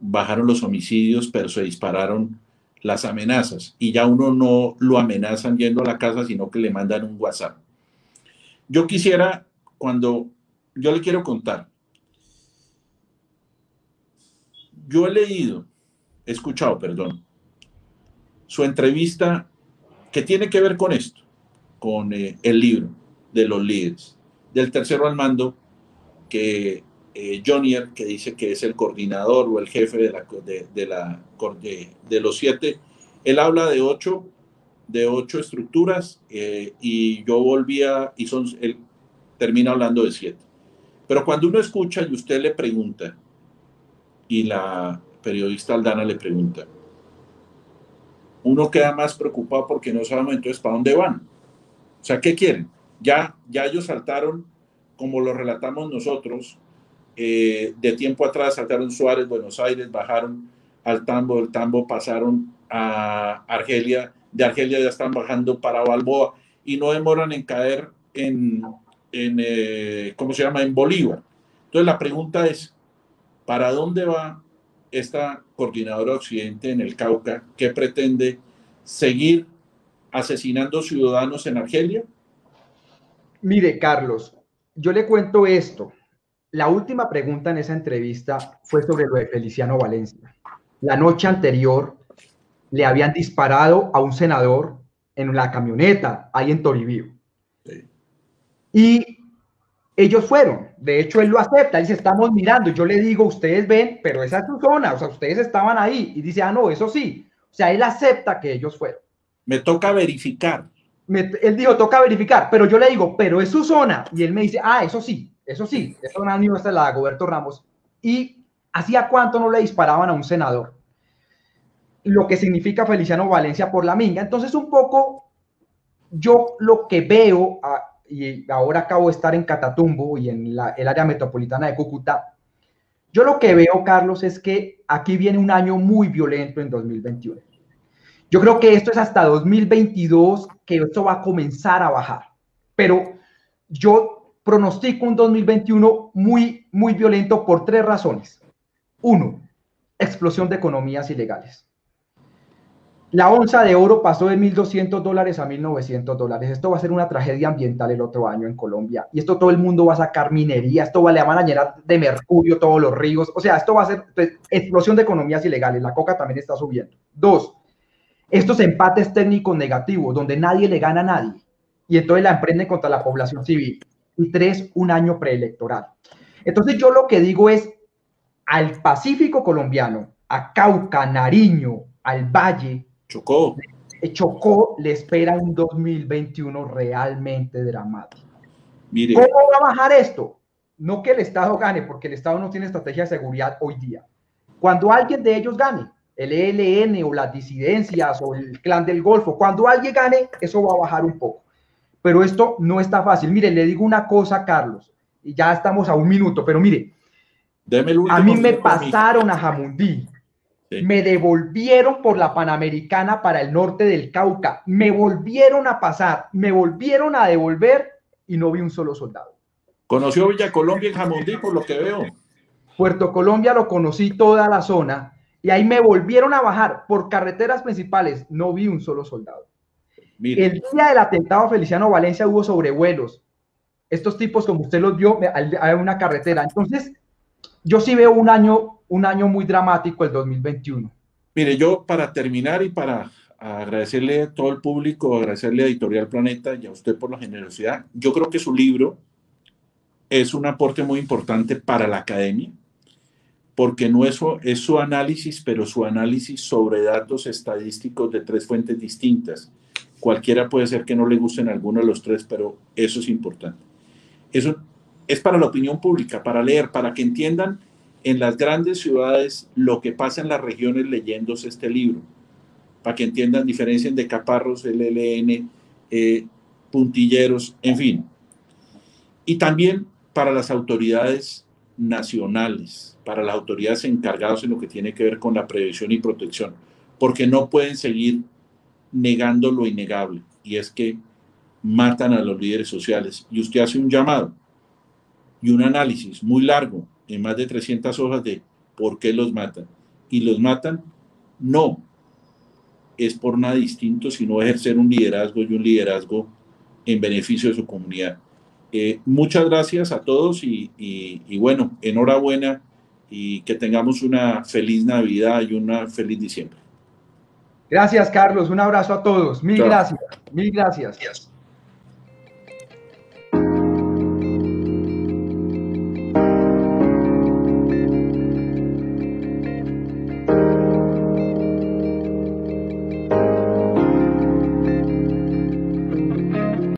bajaron los homicidios, pero se dispararon las amenazas, y ya uno no lo amenazan yendo a la casa, sino que le mandan un WhatsApp. Yo quisiera, yo le quiero contar, yo he escuchado, su entrevista, que tiene que ver con esto, con el libro de los líderes, del tercero al mando, que Jonier, que dice que es el coordinador o el jefe de los 7. Él habla de 8 estructuras y yo volvía, él termina hablando de 7. Pero cuando uno escucha y usted le pregunta, y la periodista Aldana le pregunta, uno queda más preocupado porque no sabemos entonces para dónde van. O sea, ¿qué quieren? Ya ellos saltaron, como lo relatamos nosotros, de tiempo atrás saltaron Suárez, Buenos Aires, bajaron al Tambo, del Tambo pasaron a Argelia, de Argelia ya están bajando para Balboa y no demoran en caer en ¿cómo se llama? En Bolívar. Entonces la pregunta es, ¿para dónde va esta coordinadora Occidente en el Cauca? ¿Qué pretende? ¿Seguir asesinando ciudadanos en Argelia? Mire, Carlos, yo le cuento esto. La última pregunta en esa entrevista fue sobre lo de Feliciano Valencia. La noche anterior le habían disparado a un senador en la camioneta, ahí en Toribío. Sí. Y ellos fueron. De hecho, él lo acepta. Dice, estamos mirando. Yo le digo, ustedes ven, pero esa es su zona. O sea, ustedes estaban ahí. Y dice, no, eso sí. O sea, él acepta que ellos fueron. Me toca verificar. Él dijo, toca verificar. Pero yo le digo, pero es su zona. Y él me dice, eso sí. Eso sí, esa zona es la de Dagoberto Ramos. ¿Y hacía cuánto no le disparaban a un senador? Lo que significa Feliciano Valencia por la minga. Entonces, un poco, yo lo que veo, y ahora acabo de estar en Catatumbo y en el área metropolitana de Cúcuta, yo lo que veo, Carlos, es que aquí viene un año muy violento en 2021. Yo creo que esto es hasta 2022 que esto va a comenzar a bajar. Pero yo pronostico un 2021 muy, muy violento por 3 razones. 1, explosión de economías ilegales. La onza de oro pasó de $1.200 a $1.900. Esto va a ser una tragedia ambiental el otro año en Colombia. Y esto todo el mundo va a sacar minería, le van a llenar de mercurio todos los ríos. O sea, esto va a ser explosión de economías ilegales. La coca también está subiendo. 2, estos empates técnicos negativos donde nadie le gana a nadie. Y entonces la emprenden contra la población civil. Y 3, un año preelectoral. Entonces yo lo que digo es, al Pacífico colombiano, a Cauca, Nariño, al Valle, Chocó le espera un 2021 realmente dramático. Mire. ¿Cómo va a bajar esto? No que el Estado gane, porque el Estado no tiene estrategia de seguridad hoy día. Cuando alguien de ellos gane, el ELN o las disidencias o el Clan del Golfo, cuando alguien gane, eso va a bajar un poco. Pero esto no está fácil. Mire, le digo una cosa, Carlos, y ya estamos a 1 minuto, pero mire, a mí me pasaron a Jamundí, sí. Me devolvieron por la Panamericana para el norte del Cauca, me volvieron a pasar, me volvieron a devolver y no vi un solo soldado. ¿Conoció Villa Colombia en Jamundí, por lo que veo? Puerto Colombia lo conocí toda la zona y ahí me volvieron a bajar por carreteras principales, no vi un solo soldado. Mire. El día del atentado a Feliciano Valencia hubo sobrevuelos. Estos tipos, como usted los vio, hay una carretera. Entonces, yo sí veo un año muy dramático, el 2021. Mire, yo para terminar y para agradecerle a todo el público, agradecerle a Editorial Planeta y a usted por la generosidad, yo creo que su libro es un aporte muy importante para la academia, porque no es su análisis, pero su análisis sobre datos estadísticos de 3 fuentes distintas. Cualquiera puede ser que no le gusten alguno de los 3, pero eso es importante. Eso es para la opinión pública, para leer, para que entiendan en las grandes ciudades lo que pasa en las regiones leyéndose este libro, para que entiendan, diferencien de caparros, LLN, puntilleros, en fin. Y también para las autoridades nacionales, para las autoridades encargadas en lo que tiene que ver con la prevención y protección, porque no pueden seguir negando lo innegable, y es que matan a los líderes sociales. Y usted hace un llamado y un análisis muy largo, en más de 300 hojas, de por qué los matan. Y los matan no es por nada distinto, sino ejercer un liderazgo y un liderazgo en beneficio de su comunidad. Muchas gracias a todos y bueno, enhorabuena y que tengamos una feliz Navidad y una feliz diciembre. Gracias, Carlos. Un abrazo a todos. Mil gracias. Mil gracias.